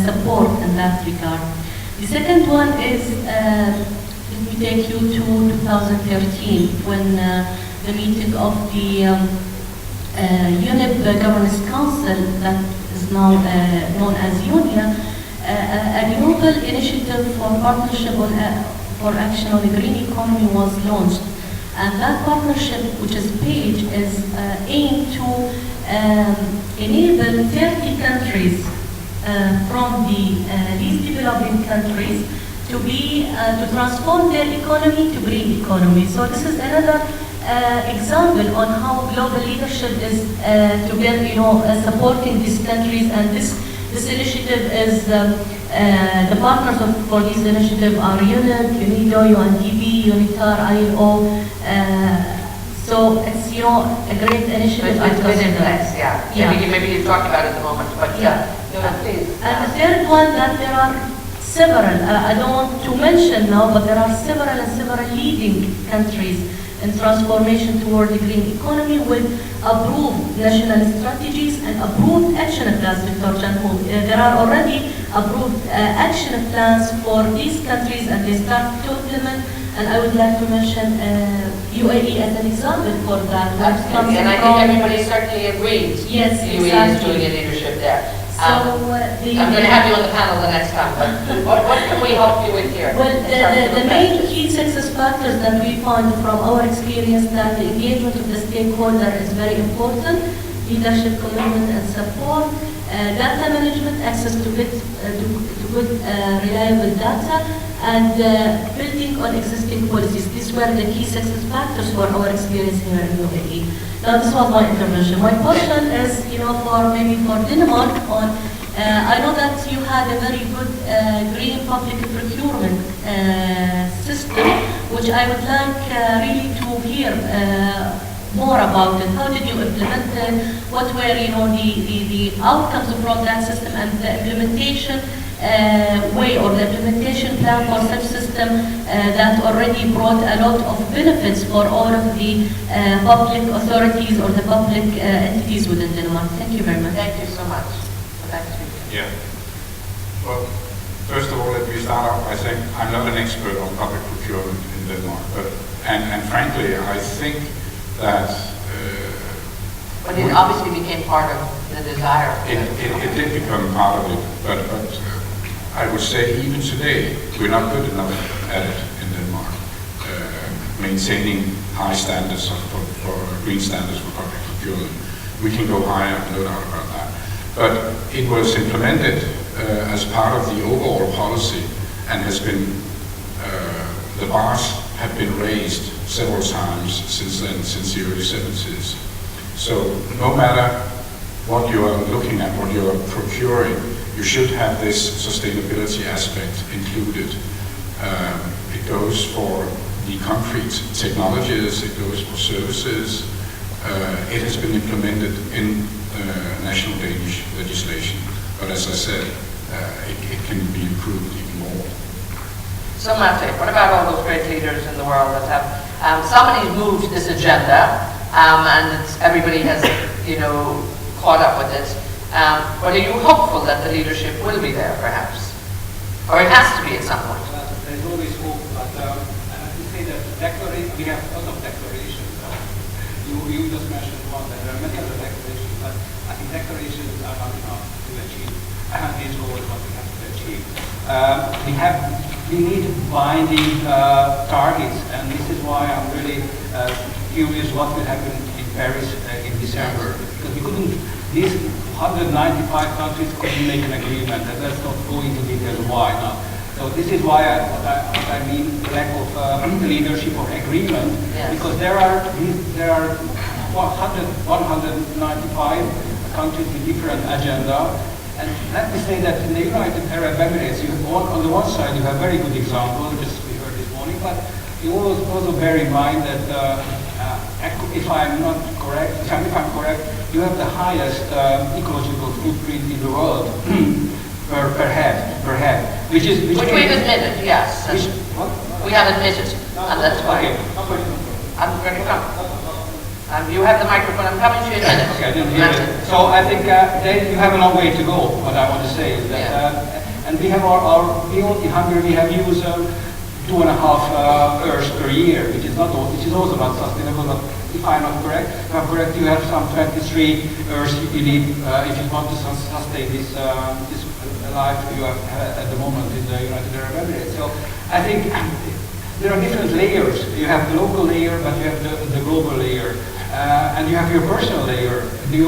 support in that regard. The second one is, let me take you to 2013, when the meeting of the UNEP Governance Council, that is now known as UNIA, a global initiative for partnership for action on the green economy was launched. And that partnership, which is PAGE, is aimed to enable 30 countries from the least developing countries to transform their economy to green economy. So this is another example on how global leadership is together, supporting these countries, and this initiative is the partners for this initiative are UNEP, UNIDO, UNDP, UNITAR, ILO. So it's a great initiative. It's been in place, yeah. Maybe you talked about it at the moment, but please. And the third one, that there are several, I don't want to mention now, but there are several leading countries in transformation toward the green economy with approved national strategies and approved action plans, Dr. Janhu. There are already approved action plans for these countries, and they start to implement. And I would like to mention UAE as an example for that. Absolutely, and I think everybody certainly agrees. Yes, UAE exactly. is doing a leadership there. So I'm going to have you on the panel the next time, but what can we help you with here? Well, the main key success factors that we found from our experience that the engagement of the stakeholder is very important, leadership, commitment and support, data management, access to good reliable data, and building on existing policies. These were the key success factors for our experience here in UAE. Now, this was my intervention. My question is, for Denmark on, I know that you had a very good green public procurement system, which I would like really to hear more about it. How did you implement it? What were, the outcomes from that system, and the implementation way, or the implementation plan for such system that already brought a lot of benefits for all of the public authorities or the public entities within Denmark. Thank you very much. Thank you so much. Yeah. Well, first of all, let me start off by saying I'm not an expert on public procurement in Denmark, and frankly, I think that. But it obviously became part of the desire. It did become part of it, but I would say even today we're not good enough at it in Denmark, maintaining high standards for green standards for public procurement. We can go higher, no doubt about that. But it was implemented as part of the overall policy, and has been, the bars have been raised several times since then, since the early 70s. So no matter what you are looking at, what you are procuring, you should have this sustainability aspect included. It goes for the concrete technologies, it goes for services. It has been implemented in national Danish legislation, but as I said, it can be improved even more. So Mate, what about all those great leaders in the world that have, somebody's moved this agenda, and everybody has, caught up with it. But are you hopeful that the leadership will be there, perhaps? Or it has to be at some point? There's always hope, but I have to say that we have a lot of declarations. You just mentioned one, that there are many other declarations, but I think declarations are not enough to achieve. I have these goals what we have to achieve. We need binding targets, and this is why I'm really curious what will happen in Paris in December, because these 195 countries couldn't make an agreement, and let's not go into details why now. So this is why what I mean lack of leadership or agreement, because there are 195 countries with different agenda. And let me say that in the United Arab Emirates, on the one side you have very good examples, just we heard this morning, but you also bear in mind that if I'm correct, you have the highest ecological footprint in the world per head, which we've admitted, yes. We have admitted, and that's why. Okay. I'm going to come. You have the microphone. I'm coming to you in a minute. Okay, I didn't hear it. So I think you have a long way to go. What I want to say is that, and we have in Hungary we have used 2.5 Earths per year, which is also not sustainable. But if I'm not correct, you have some 23 Earths you need if you want to sustain this life you have at the moment in the United Arab Emirates. So I think there are different layers. You have the local layer, but you have the global layer. And you have your personal layer, the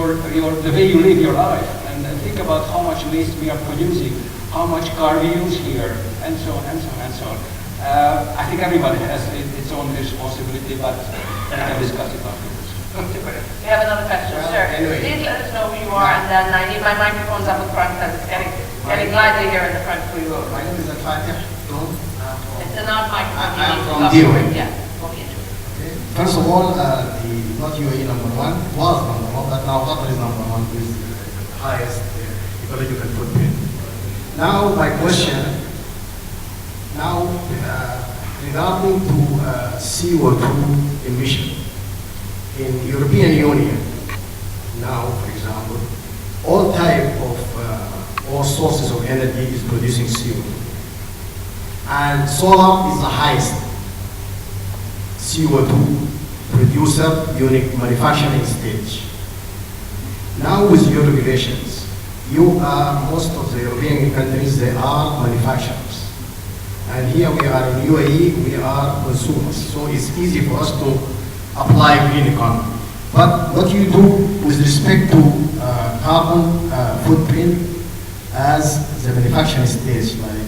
way you live your life, and think about how much waste we are producing, how much car we use here, and so on, and so on, and so on. I think everybody has its own responsibility, but we can discuss it afterwards. We have another question, sir. Please let us know who you are, and then I need my microphones up in front because it's getting lively here in the front for you. My name is Fatih. It's an odd microphone. I'm from DOE. Yeah. First of all, not UAE number one was number one, but now Qatar is number one with the highest ecological footprint. Now my question, regarding to CO2 emission in European Union, now for example, all sources of energy is producing CO2, and solar is the highest CO2 producer during manufacturing stage. Now with your regulations, most of the European countries, they are manufacturers. And here we are in UAE, we are consumers. So it's easy for us to apply green economy. But what you do with respect to carbon footprint as the manufacturing stage, like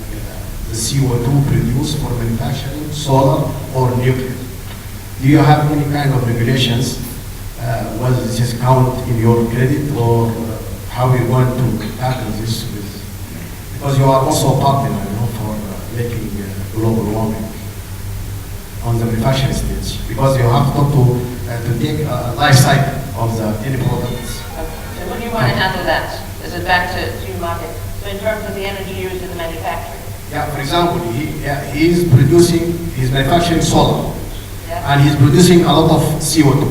the CO2 produced for manufacturing, solar or nuclear. Do you have any kind of regulations? Was it just count in your credit, or how you want to tackle this? Because you are also a partner, for making global warming on the manufacturing stage. Because you have to take a life cycle of any products. So what do you want to handle that? Is it back to you, market? So in terms of the energy used in the manufacturing? Yeah, for example, he's manufacturing solar. And he's producing a lot of CO2.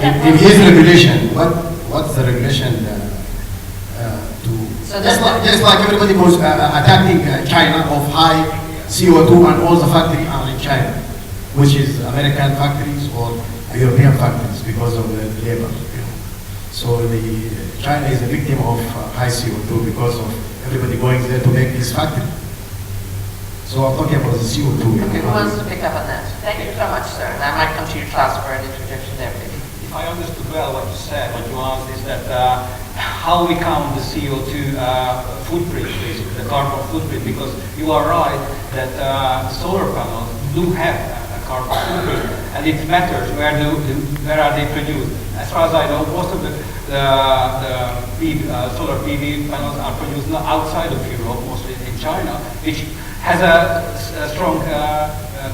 In his regulation, what's the regulation just like everybody was attacking China of high CO2 and all the factories are in China, which is American factories or European factories because of the labor. So China is a victim of high CO2 because of everybody going there to make this factory. So I'm talking about the CO2. Okay, who wants to pick up on that? Thank you so much, sir. And I might come to you, Klaus, for an introduction there, please. If I understood well what you said, what you asked is that how we count the CO2 footprint, basically, the carbon footprint, because you are right that solar panels do have a carbon footprint, and it matters where are they produced. As far as I know, most of the solar PV panels are produced outside of Europe, mostly in China, which has a strong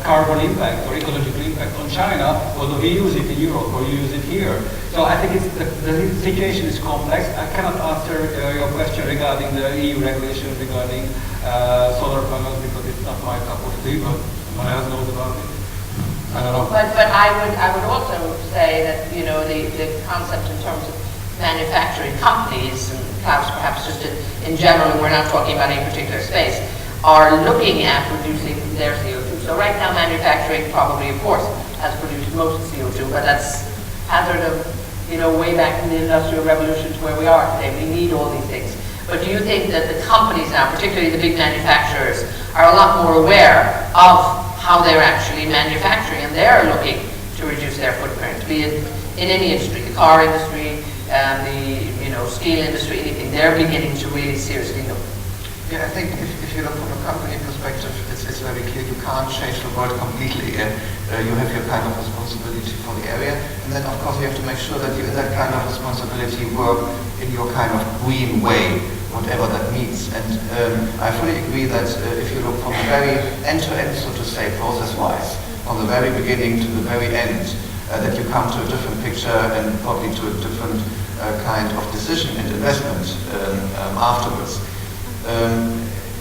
carbon impact or ecological impact on China, although we use it in Europe or you use it here. So I think the situation is complex. I cannot answer your question regarding the EU regulation regarding solar panels because it's not my cup of tea, but someone else knows about it. I don't know. But I would also say that, you know, the concept in terms of manufacturing companies, and perhaps just in general, we're not talking about any particular space, are looking at reducing their CO2. So right now manufacturing probably, of course, has produced most CO2, but that's hazard of, you know, way back in the Industrial Revolution to where we are today. We need all these things. But do you think that the companies now, particularly the big manufacturers, are a lot more aware of how they're actually manufacturing, and they're looking to reduce their footprint, be it in any industry, the car industry, the steel industry, anything? They're beginning to really seriously look. Yeah, I think if you look from a company perspective, it's very clear you can't change the world completely. You have your kind of responsibility for the area, and then of course you have to make sure that you, in that kind of responsibility, work in your kind of green way, whatever that means. And I fully agree that if you look from the very end-to-end, so to say, process-wise, from the very beginning to the very end, that you come to a different picture and probably to a different kind of decision and investment afterwards.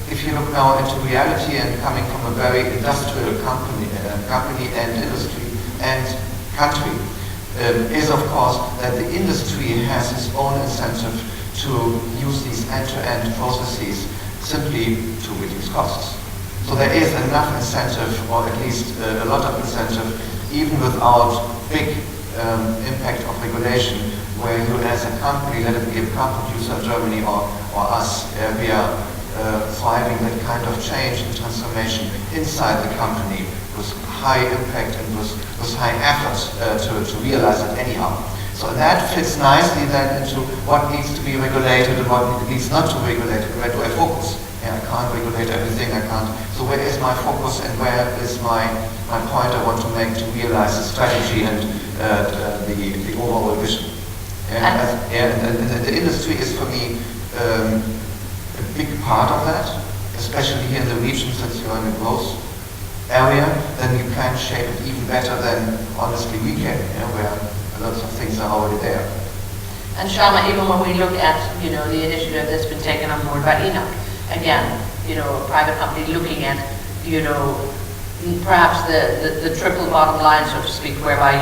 If you look now into reality and coming from a very industrial company and industry and country, is of course that the industry has its own incentive to use these end-to-end processes simply to reduce costs. So there is enough incentive, or at least a lot of incentive, even without big impact of regulation, where you as a company, let it be a car producer in Germany or us, we are thriving that kind of change and transformation inside the company with high impact and with high effort to realize it anyhow. So that fits nicely then into what needs to be regulated and what needs not to be regulated. Where do I focus? Yeah, I can't regulate everything, I can't. So where is my focus and where is my point I want to make to realize the strategy and the overall vision? And the industry is for me a big part of that, especially here in the regions that you're in a growth area, then you can shape it even better than honestly we can, where lots of things are already there. And Shama, even when we look at, the initiative that's been taken on board by Enoch, again, a private company looking at, perhaps the triple bottom line, so to speak, whereby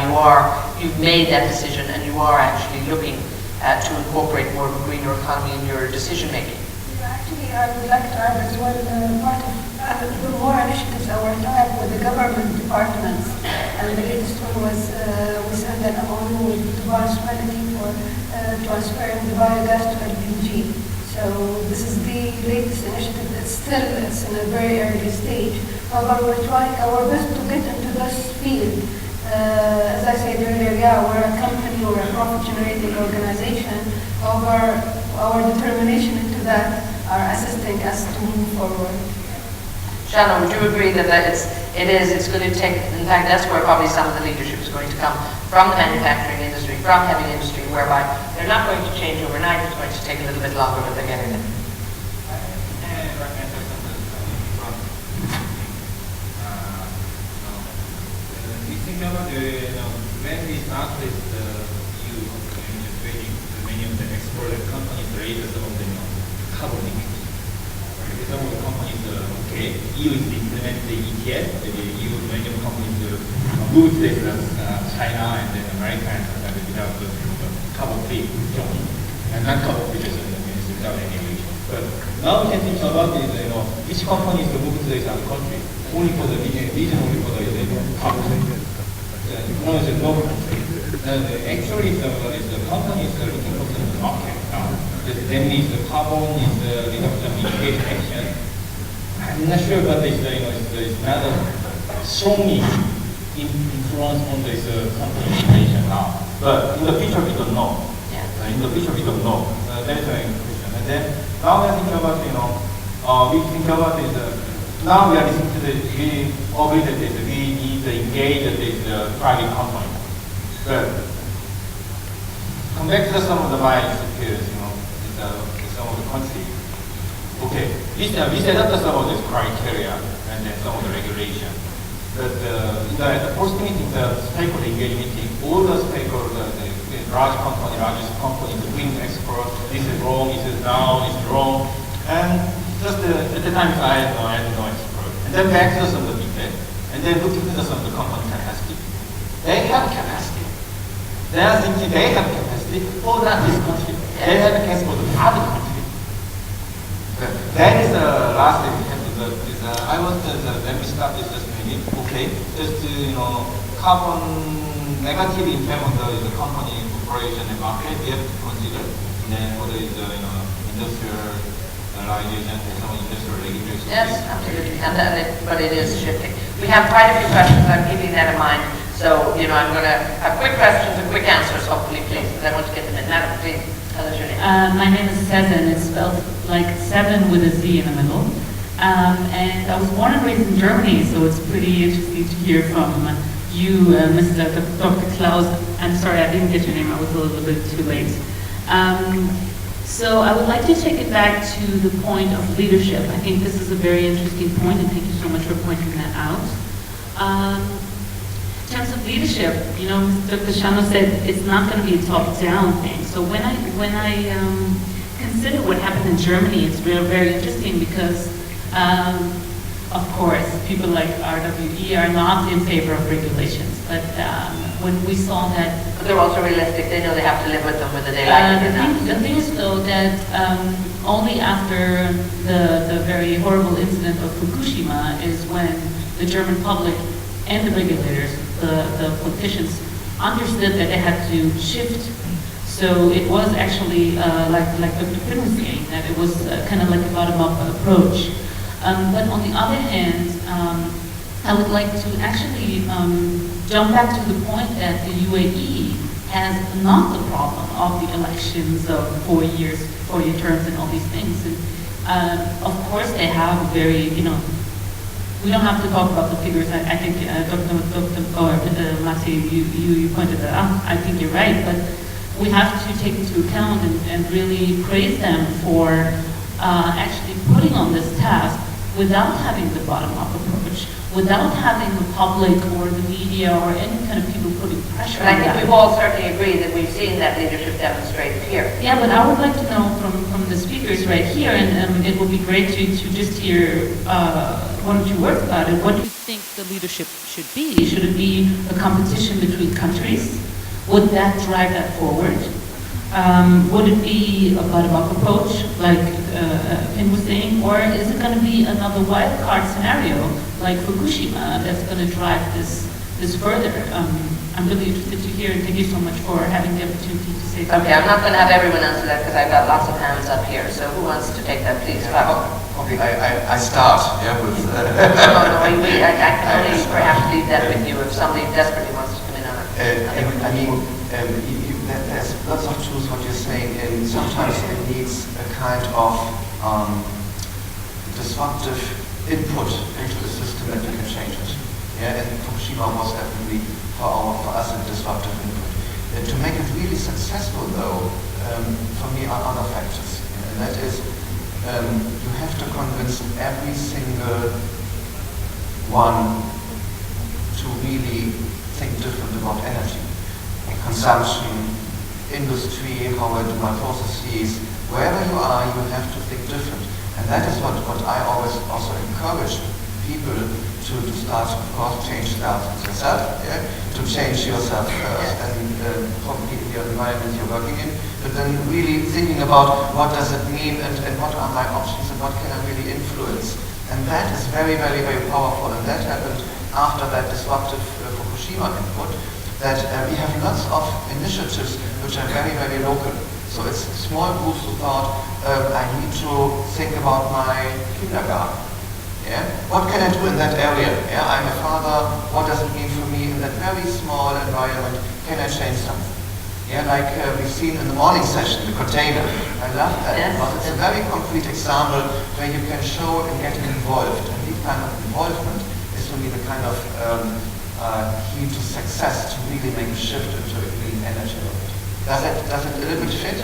you've made that decision and you are actually looking to incorporate more of a greener economy in your decision making. Actually, I would like to add as well part of more initiatives our time with the government departments. And the latest one was we signed an MOU with Dubai Municipality for transferring the biogas to LPG. So this is the latest initiative. It's in a very early stage. However, we're trying our best to get into this field. As I said earlier, we're a company or a profit-generating organization. However, our determination into that are assisting us to move forward. Shannon, would you agree that it's going to take, in fact, that's where probably some of the leadership is going to come from the manufacturing industry, from heavy industry, whereby they're not going to change overnight, it's going to take a little bit longer, but they're getting it. We think about when we start with the EU trading, many of the exported companies raised some of the carbon limits. Some of the companies, EU is implementing the ETS, the EU, many of the companies move this China and then America, and we have the carbon free zone, and non-carbon free zone without any emission. But now we can think about this, each company is moving to this other country, only for the region, only for the carbon free. One is a global country. Actually, the company is looking for the market now. That means the carbon is the reduction mitigation action. I'm not sure, but it's not a strongly influence on this company situation now. But in the future, we don't know. In the future, we don't know. That is a question. And then now we think about, we think about this. Now we are listening to we agree that we need engaged this private company. But come back to some of my peers, in some of the countries. Okay, we set up some of this criteria and then some of the regulation. But at the first meeting, the stakeholder engagement meeting, all the stakeholders, the largest company, the wing expert, this is wrong, this is now, this is wrong. And just at the time, I had no expert. And then back to some of the debate. And then looking to some of the company capacity. They have capacity. They are thinking they have capacity for not this country. They have capacity for the other country. That is the last thing we have to do. I want to, let me stop this just a minute. Okay, just carbon negative impact on the company operation and market, we have to consider. And then whether it's industrialization and some industrial regulation. Yes, absolutely, but it is shifting. We have quite a few questions, I'm keeping that in mind. So, I'm going to have quick questions and quick answers, hopefully, please, because I want to get them in. Madam, please, tell us your name. My name is Sezen. It's spelled like 7 with a Z in the middle. And I was born and raised in Germany, so it's pretty interesting to hear from you, Mr. Dr. Klaus. I'm sorry, I didn't get your name. I was a little bit too late. So I would like to take it back to the point of leadership. I think this is a very interesting point, and thank you so much for pointing that out. In terms of leadership, Mr. Kashano said it's not going to be a top-down thing. So when I consider what happened in Germany, it's very interesting because, of course, people like RWE are not in favor of regulations. But when we saw that... But they're also realistic. They know they have to live with them whether they like it or not. The thing is, though, that only after the very horrible incident of Fukushima is when the German public and the regulators, the politicians, understood that they had to shift. So it was actually like Dr. Finn was saying, that it was kind of like a bottom-up approach. But on the other hand, I would like to actually jump back to the point that the UAE has not the problem of the elections of 4-year terms and all these things. And of course, they have a very, we don't have to talk about the figures. I think Dr. Mati, you pointed that out. I think you're right, but we have to take into account and really praise them for actually putting on this task without having the bottom-up approach, without having the public or the media or any kind of people putting pressure on that. And I think we've all certainly agreed that we've seen that leadership demonstrated here. Yeah, but I would like to know from the speakers right here, and it would be great to just hear one or two words about it. What do you think the leadership should be? Should it be a competition between countries? Would that drive that forward? Would it be a bottom-up approach, like Finn was saying, or is it going to be another wild card scenario, like Fukushima, that's going to drive this further? I'm really interested to hear, and thank you so much for having the opportunity to say something. Okay, I'm not going to have everyone answer that because I've got lots of hands up here. So who wants to take that, please? Okay, I start, with... No, I can only perhaps leave that with you if somebody desperately wants to come in on it. There's lots of truth what you're saying, and sometimes it needs a kind of disruptive input into the system that you can change it. Yeah, and Fukushima was definitely for us a disruptive input. To make it really successful, though, for me are other factors, and that is you have to convince every single one to really think different about energy. Consumption, industry, how I do my processes, wherever you are, you have to think different. And that is what I always also encourage people to start, of course, change yourself, to change yourself first, and probably in the environment you're working in, but then really thinking about what does it mean and what are my options and what can I really influence. And that is very, very, very powerful, and that happened after that disruptive Fukushima input. That we have lots of initiatives which are very, very local. So it's small groups who thought, I need to think about my kindergarten. Yeah? What can I do in that area? Yeah? I'm a father, what does it mean for me in that very small environment? Can I change something? Yeah, like we've seen in the morning session, the container. I love that because it's a very concrete example where you can show and get involved. And this kind of involvement is for me the kind of key to success to really make a shift into a clean energy world. Does it a little bit fit?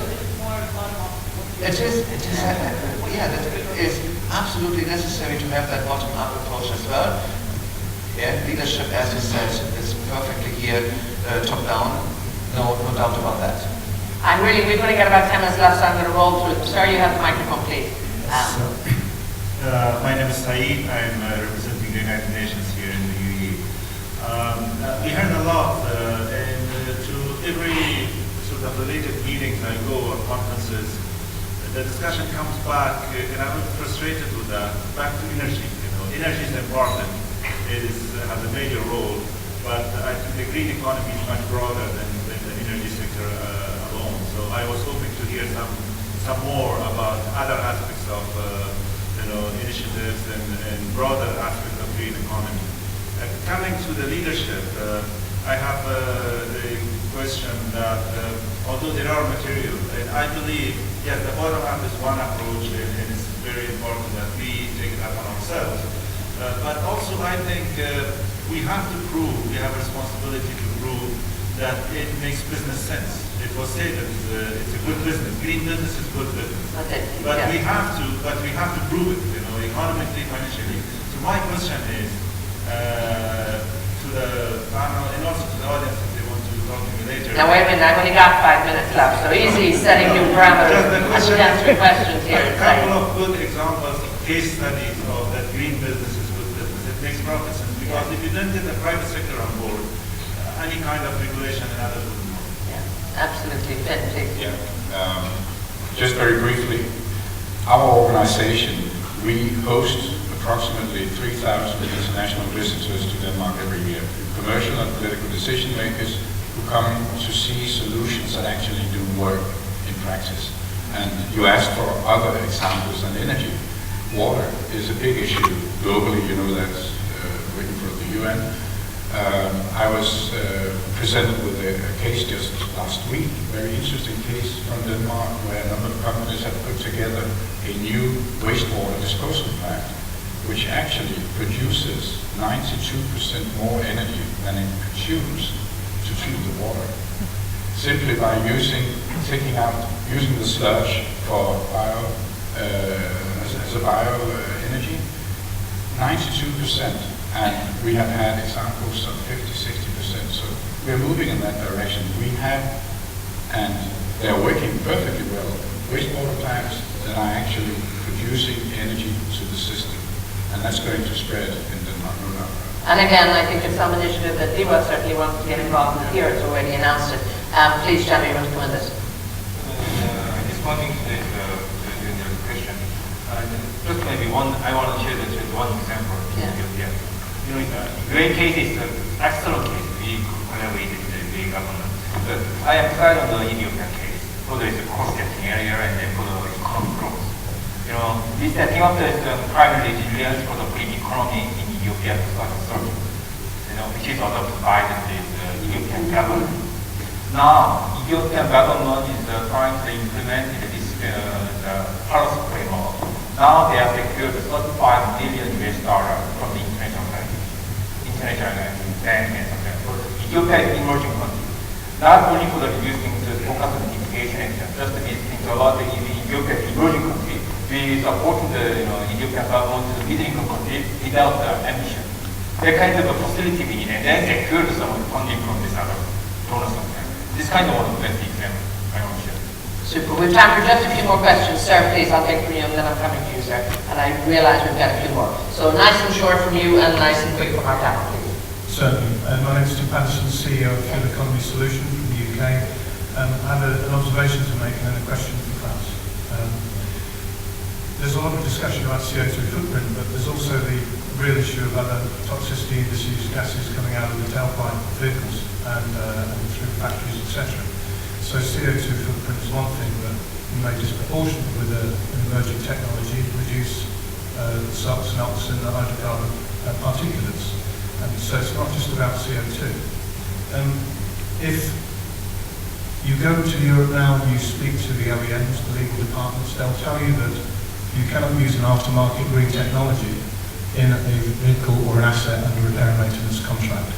It is, yeah, that is absolutely necessary to have that bottom-up approach as well. Yeah, leadership, as you said, is perfectly here, top-down, no doubt about that. And really, we've only got about 10 minutes left, so I'm going to roll through. Sir, you have the microphone, please. My name is Saeed. I'm representing the United Nations here in the UAE. We heard a lot, and to every sort of related meetings I go or conferences, the discussion comes back, and I'm frustrated with that, back to energy. Energy is important. It has a major role, but I think the green economy is much broader than the energy sector alone. So I was hoping to hear some more about other aspects of initiatives and broader aspects of green economy. Coming to the leadership, I have a question that although there are materials, and I believe, yes, the bottom-up is one approach, and it's very important that we take it upon ourselves. But also I think we have to prove, we have a responsibility to prove that it makes business sense. It was said that it's a good business. Green business is good business. Okay. But yeah. we have to prove it, economically, financially. So my question is to the panel and also to the audience if they want to talk to me later. Now wait a minute, I've only got 5 minutes left, so easy setting new parameters and answering questions here. A couple of good examples, case studies of that green business is good business. It makes profit sense because if you don't get the private sector on board, any kind of regulation and others wouldn't work. Yeah, absolutely. Ben, please. Yeah. Just very briefly, our organization, we host approximately 3,000 international visitors to Denmark every year, commercial and political decision makers who come to see solutions that actually do work in practice. And you asked for other examples than energy. Water is a big issue globally, that's written for the UN. I was presented with a case just last week, very interesting case from Denmark, where a number of companies have put together a new wastewater disposal plant, which actually produces 92% more energy than it consumes to treat the water. Simply by using the sludge for as a bio energy, 92%. And we have had examples of 50-60%. So we're moving in that direction. We have, and they're working perfectly well, wastewater plants that are actually producing energy to the system. And that's going to spread in Denmark, no doubt. And again, I think it's some initiative that DEWA certainly wants to get involved with here. It's already announced it. Please, Jamie, you want to come in this? Responding to the question, just maybe I want to share one example. Yeah. In great cases, excellent case, we collaborate with the government. But I am proud of the Ethiopian case. For the cost-setting area and then for the economic growth. This setting up the primary resilience for the green economy in Ethiopia 2030, which is adopted by the Ethiopian government. Now, Ethiopian government is trying to implement this policy framework. Now they have secured $35 million from the international bank and something. Ethiopia is emerging country. Not only for the reducing the focus on mitigation and just visiting a lot of Ethiopia emerging country. We supporting the Ethiopian government to the middle-income country without the ambition. That kind of a facility we need, and then secure some funding from this other donors. This kind of one of the best example I want to share. Super. We've time for just a few more questions. Sir, please, I'll take from you and then I'm coming to you, sir. And I realize we've got a few more. So nice and short from you and nice and quick from our panel, please. Certainly. My name is Tim Patterson, CEO of Fuel Economy Solutions from the UK. I have an observation to make and then a question for Klaus. There's a lot of discussion about CO2 footprint, but there's also the real issue of other toxicity indices, gases coming out of the tailpipe of vehicles and through factories, etc. So CO2 footprint is one thing, but you may disproportionate with an emerging technology reduce the SOx, NOx and the hydrocarbon particulates. And so it's not just about CO2. If you go to Europe now and you speak to the OEMs, the legal departments, they'll tell you that you cannot use an aftermarket green technology in a vehicle or an asset under repair and maintenance contract.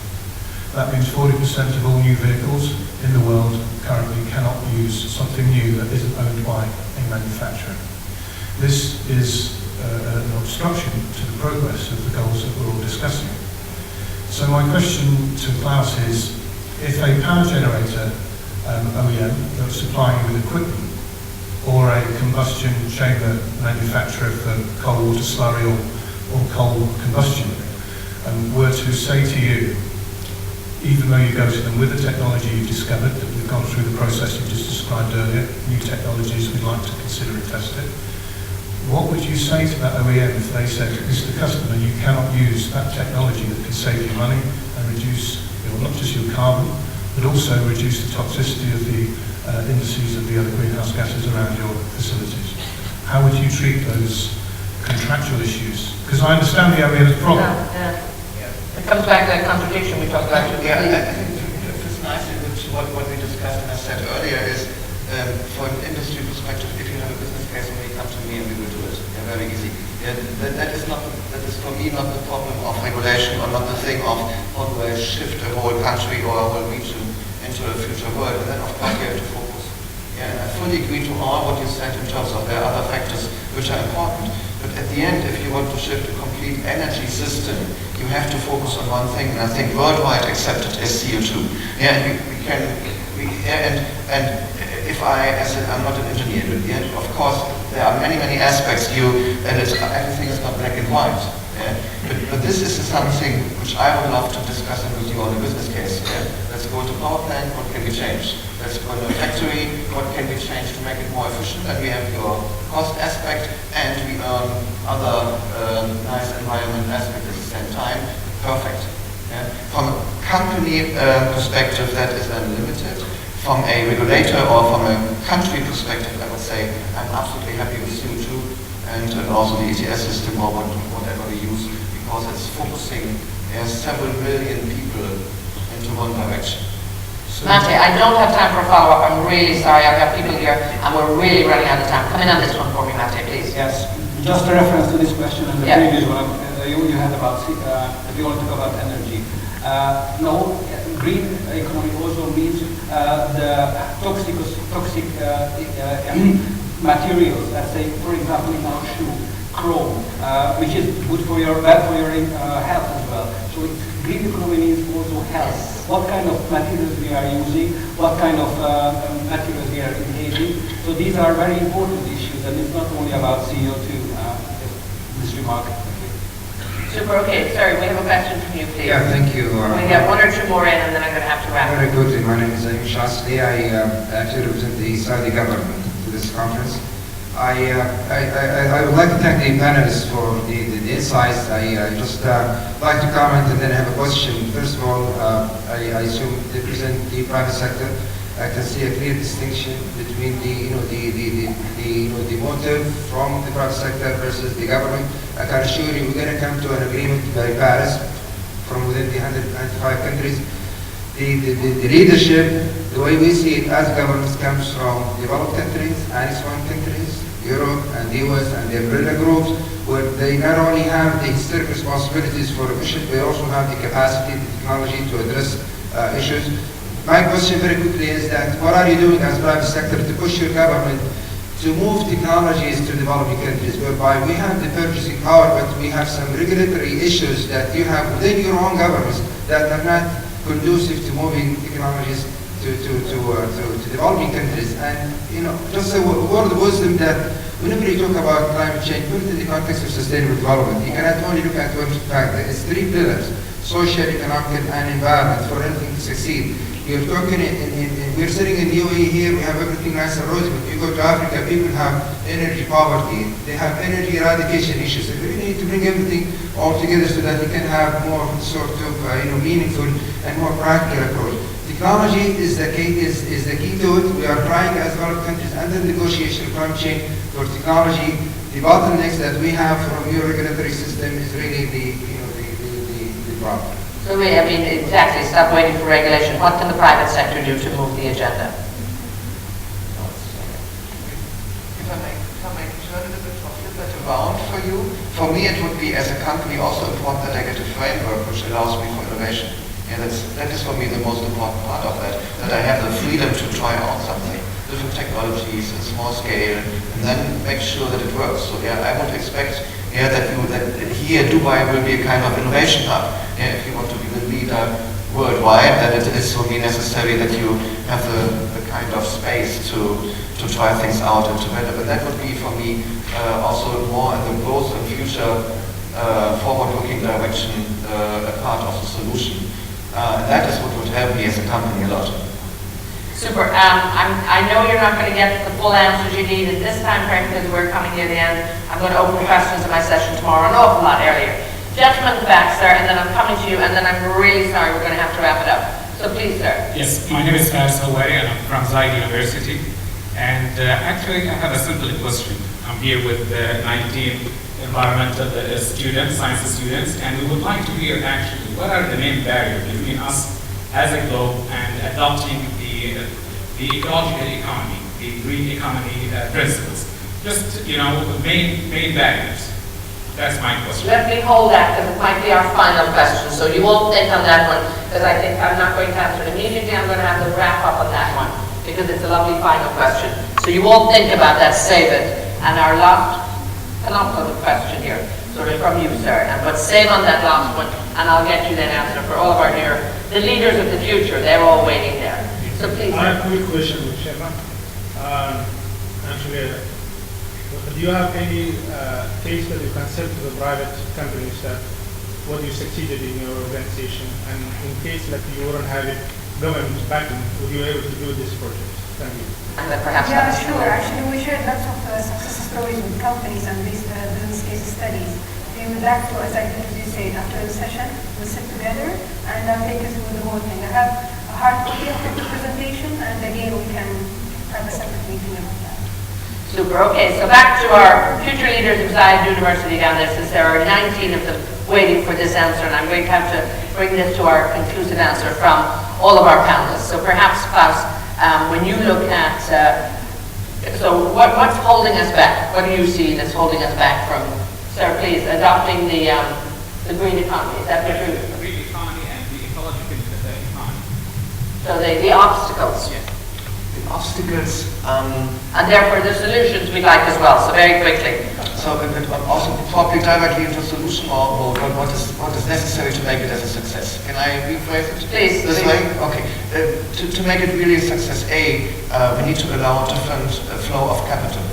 That means 40% of all new vehicles in the world currently cannot use something new that isn't owned by a manufacturer. This is an obstruction to the progress of the goals that we're all discussing. So my question to Klaus is, if a power generator OEM that's supplying you with equipment, or a combustion chamber manufacturer for coal water slurry or coal combustion, were to say to you, even though you go to them with the technology you've discovered, that we've gone through the process you just described earlier, new technologies we'd like to consider and test it, what would you say to that OEM if they said, Mr. Customer, you cannot use that technology that can save you money and reduce, not just your carbon, but also reduce the toxicity of the indices of the other greenhouse gases around your facilities? How would you treat those contractual issues? Because I understand the OEM's problem. It comes back to that contradiction we talked about. Yeah, I think it fits nicely with what we discussed and I said earlier is, for an industry perspective, if you have a business case and you come to me and we will do it, very easy. That is for me not the problem of regulation or not the thing of how do I shift a whole country or a whole region into a future world. And then of course you have to focus. Yeah, and I fully agree to all what you said in terms of there are other factors which are important. But at the end, if you want to shift a complete energy system, you have to focus on one thing, and I think worldwide accepted is CO2. Yeah, and if I'm not an engineer, but of course there are many aspects everything is not black and white. Yeah? But this is something which I would love to discuss with you on the business case. Yeah? Let's go to power plant, what can we change? Let's go to a factory, what can we change to make it more efficient? And we have your cost aspect and we earn other nice environment aspect at the same time. Perfect. Yeah? From a company perspective, that is unlimited. From a regulator or from a country perspective, I would say I'm absolutely happy with CO2 and also the ETS system or whatever we use, because it's focusing several million people into one direction. Mate, I don't have time for follow-up. I'm really sorry. I've got people here and we're really running out of time. Come in on this one for me, Mate, please. Yes, just a reference to this question and the previous one you had about, if you want to talk about energy. No, green economy also means the toxic materials, let's say, for example, in our shoe, chrome, which is bad for your health as well. So green economy means also health. What kind of materials we are using, what kind of materials we are inhaling. So these are very important issues, and it's not only about CO2, this remark. Super, okay. Sorry, we have a question from you, please. Yeah, thank you. We got one or two more in, and then I'm going to have to wrap. Very quickly, my name is Aim Shastri. I actually represent the Saudi government to this conference. I would like to thank the panelists for the insights. I just like to comment and then have a question. First of all, I assume they present the private sector. I can see a clear distinction between the motive from the private sector versus the government. I can assure you we're going to come to an agreement by Paris from within the 195 countries. The leadership, the way we see it as governments, comes from developed countries, Annex 1 countries, Europe and the US and the umbrella groups, where they not only have the historic responsibilities for emissions, they also have the capacity, the technology to address issues. My question very quickly is that what are you doing as private sector to push your government to move technologies to developing countries, whereby we have the purchasing power, but we have some regulatory issues that you have within your own governments that are not conducive to moving technologies to developing countries. And just a word of wisdom that whenever you talk about climate change, put it in the context of sustainable development. You cannot only look at one factor. It's three pillars: social, economic, and environment for anything to succeed. You're talking we're sitting in the UAE here, we have everything nice and rosy, but you go to Africa, people have energy poverty, they have energy eradication issues. So we really need to bring everything all together so that we can have more sort of meaningful and more practical approach. Technology is the key to it. We are trying as developed countries under negotiation climate change for technology. The bottlenecks that we have from your regulatory system is really the problem. So exactly, stop waiting for regulation. What can the private sector do to move the agenda? If I may turn it a bit or flip that around for you, for me it would be as a company also important that I get a framework which allows me for innovation. Yeah, that is for me the most important part of that I have the freedom to try out something, different technologies, a small scale, and then make sure that it works. So yeah, I would expect that here Dubai will be a kind of innovation hub. Yeah, if you want to be the leader worldwide, then it is for me necessary that you have the kind of space to try things out and to develop. And that would be for me also more in the growth and future forward-looking direction, a part of the solution. And that is what would help me as a company a lot. Super. I know you're not going to get the full answers you need at this time frame because we're coming near the end. I'm going to open questions in my session tomorrow an awful lot earlier. Gentleman at the back, sir, and then I'm coming to you, and then I'm really sorry we're going to have to wrap it up. So please, sir. Yes, my name is Faris Hawari, and I'm from Zayed University. And actually, I have a simple question. I'm here with 19 environmental students, science students, and we would like to hear actually what are the main barriers between us as a globe and adopting the ecological economy, the green economy principles. Just, main barriers. That's my question. Let me hold that because it might be our final question. So you won't think on that one because I think I'm not going to answer it immediately. I'm going to have to wrap up on that one because it's a lovely final question. So you won't think about that, save it. And our last penultimate question here, sort of from you, sir. But save on that last one and I'll get you that answer for all of our the leaders of the future. They're all waiting there. So please. I have a quick question with Shema. Actually, do you have any case that you can sell to the private companies that what you succeeded in your organization, and in case like you wouldn't have it government backing, would you be able to do this project? Thank you. And then perhaps yeah, sure. Actually, we shared lots of success stories with companies and these business case studies. We would like to, as I said, after the session, we'll sit together and I'll take us through the whole thing. I have a hard copy of the presentation, and again, we can have a separate meeting about that. Super. Okay, so back to our future leaders of Zayed University down there, since there are 19 of them waiting for this answer, and I'm going to have to bring this to our conclusive answer from all of our panelists. So perhaps, Klaus, when you look at, so what's holding us back? What do you see that's holding us back from, sir, please, adopting the green economy? Is that what you're? The green economy and the ecological economy. So the obstacles. Yes. Obstacles. And therefore the solutions we'd like as well, so very quickly. So also probably directly into solution or what is necessary to make it as a success. Can I rephrase it? Please. This way? Okay. To make it really a success, we need to allow a different flow of capital,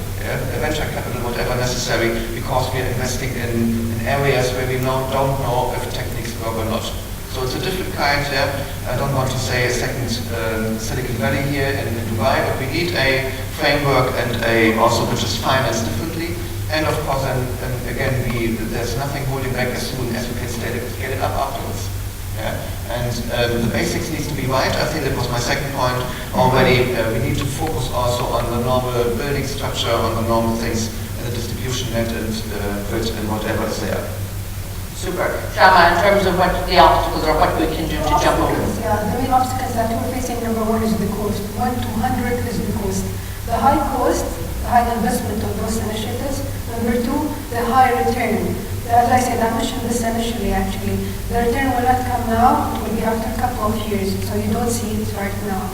venture capital, whatever necessary, because we are investing in areas where we don't know if techniques work or not. So it's a different kind, I don't want to say a second Silicon Valley here in Dubai, but we need a framework and also which is financed differently. And of course, and again, there's nothing holding back as soon as we can scale it up afterwards. Yeah? And the basics needs to be right. I think that was my second point already. We need to focus also on the normal building structure, on the normal things, and the distribution net and grid and whatever is there. Super. Shama, in terms of what the obstacles are, what we can do to jump over. Yeah, the main obstacles that we're facing, number one is the cost. 1 to 100 is the cost. The high cost, the high investment of those initiatives. Number two, the high return. As I said, I mentioned this initially actually. The return will not come now, it will be after a couple of years, so you don't see it right now.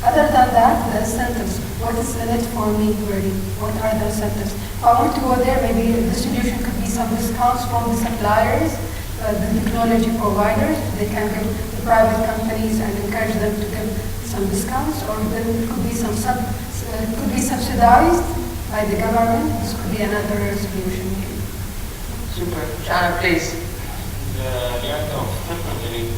Other than that, the incentives. What is in it for me really? What are the incentives? If I want to go there, maybe distribution could be some discounts from the suppliers, the technology providers. They can give the private companies and encourage them to give some discounts, or then it could be could be subsidized by the government. This could be another solution. Super. Shana, please. The area of technology,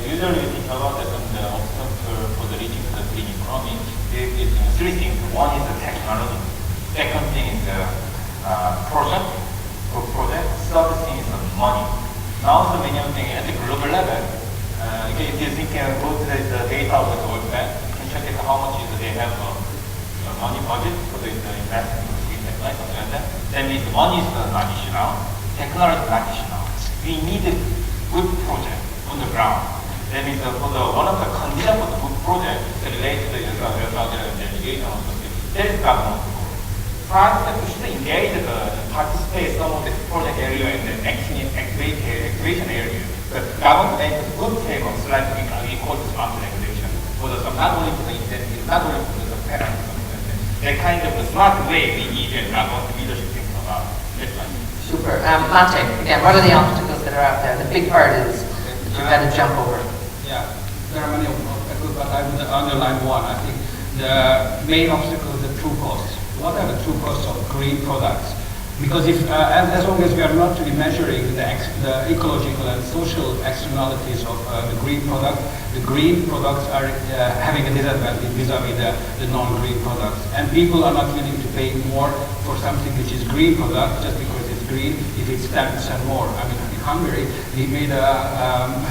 usually think about the obstacle for the reaching the green economy is three things. One is the technology. Second thing is the project. Third thing is the money. Now the main thing at the global level, if you think go to the data of the World Bank, you can check how much they have money budget for the investment in green technology, something like that. Then the money is not issue now. Technology is not issue now. We need a good project on the ground. That means for one of the conditions for the good project related to the delegation or something, that is government. France should engage participate some of the project area in the activation area. The government made a good favor, so like we call this market regulation, for the, not only for the incentive, not only for the parents, the kind of the smart way we need and what the leadership thinks about. Super. Mate, again, what are the obstacles that are out there, the big hurdles that you've got to jump over? Yeah, there are many obstacles, but I would underline one. I think the main obstacle is the true costs. What are the true costs of green products? Because if, as long as we are not really measuring the ecological and social externalities of the green products are having a disadvantage vis-a-vis the non-green products. And people are not willing to pay more for something which is green product just because it's green if it's 10% more. I mean, in Hungary, we made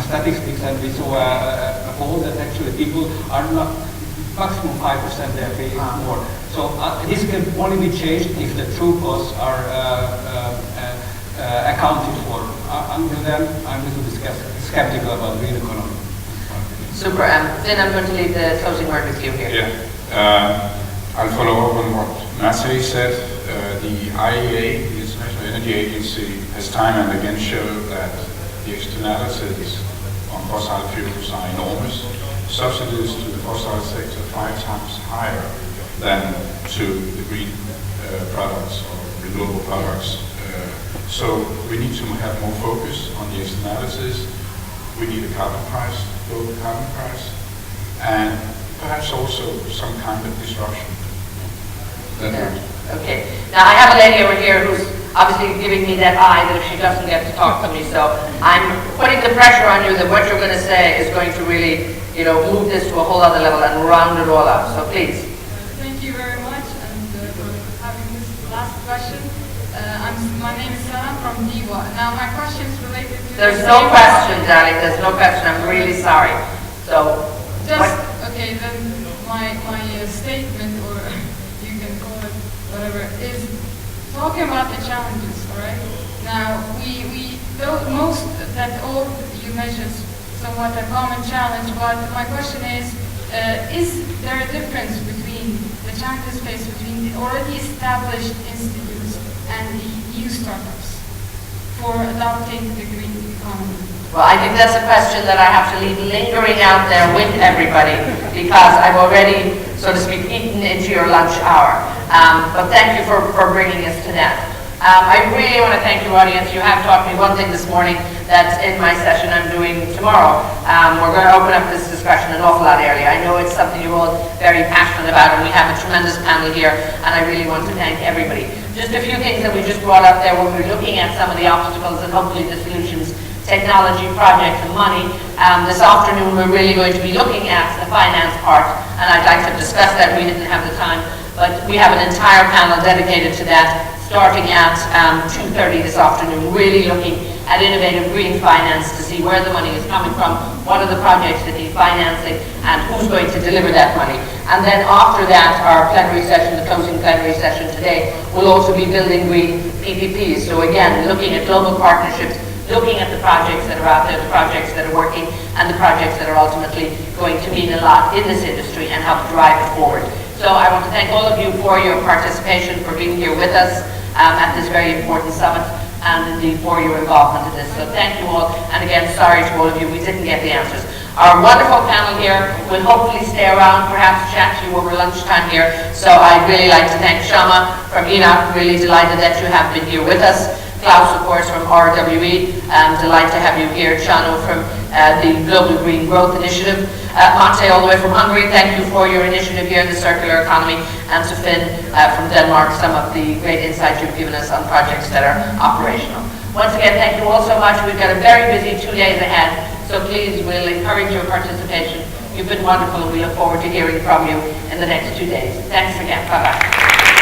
statistics and we saw a poll that actually people are not, maximum 5% they're paying more. So this can only be changed if the true costs are accounted for. Until then, I'm a little skeptical about green economy. Super. Then I'm going to leave the closing word with you here. Yeah. I'll follow up on what Mate said. The IEA, the International Energy Agency, has time and again showed that the externalities on fossil fuels are enormous. Subsidies to the fossil sector 5 times higher than to the green products or renewable products. So we need to have more focus on the externalities. We need a carbon price, global carbon price, and perhaps also some kind of disruption. Okay. Now I have a lady over here who's obviously giving me that eye that if she doesn't get to talk to me, so I'm putting the pressure on you that what you're going to say is going to really, move this to a whole other level and round it all out. So please. Thank you very much, and for having this last question. My name is Sana from Diva. Now my question is related to... There's no question, darling. There's no question. I'm really sorry. So... Okay, then my statement, or you can call it whatever, is talking about the challenges, all right? Now, most that all you mentioned somewhat a common challenge, but my question is there a difference between the challenges faced between the already established institutes and the new startups for adopting the green economy? Well, I think that's a question that I have to leave lingering out there with everybody because I've already, so to speak, eaten into your lunch hour. But thank you for bringing us to that. I really want to thank you, audience. You have taught me one thing this morning that's in my session I'm doing tomorrow. We're going to open up this discussion an awful lot earlier. I know it's something you're all very passionate about, and we have a tremendous panel here, and I really want to thank everybody. Just a few things that we just brought up there when we were looking at some of the obstacles and hopefully the solutions. Technology, projects, and money. This afternoon we're really going to be looking at the finance part, and I'd like to discuss that. We didn't have the time, but we have an entire panel dedicated to that, starting at 2:30 this afternoon, really looking at innovative green finance to see where the money is coming from, what are the projects that need financing, and who's going to deliver that money. And then after that, our plenary session, the closing plenary session today, will also be building green PPPs. So again, looking at global partnerships, looking at the projects that are out there, the projects that are working, and the projects that are ultimately going to mean a lot in this industry and help drive it forward. So I want to thank all of you for your participation, for being here with us at this very important summit, and indeed for your involvement in this. So thank you all, and again, sorry to all of you, we didn't get the answers. Our wonderful panel here will hopefully stay around, perhaps chat to you over lunchtime here. So I'd really like to thank Shama from ENOC, really delighted that you have been here with us. Klaus, of course, from RWE, delighted to have you here. Chano from the Global Green Growth Initiative. Mate, all the way from Hungary, thank you for your initiative here in the circular economy. And Sofin from Denmark, some of the great insights you've given us on projects that are operational. Once again, thank you all so much. We've got a very busy 2 days ahead, so please, we'll encourage your participation. You've been wonderful, and we look forward to hearing from you in the next 2 days. Thanks again. Bye-bye.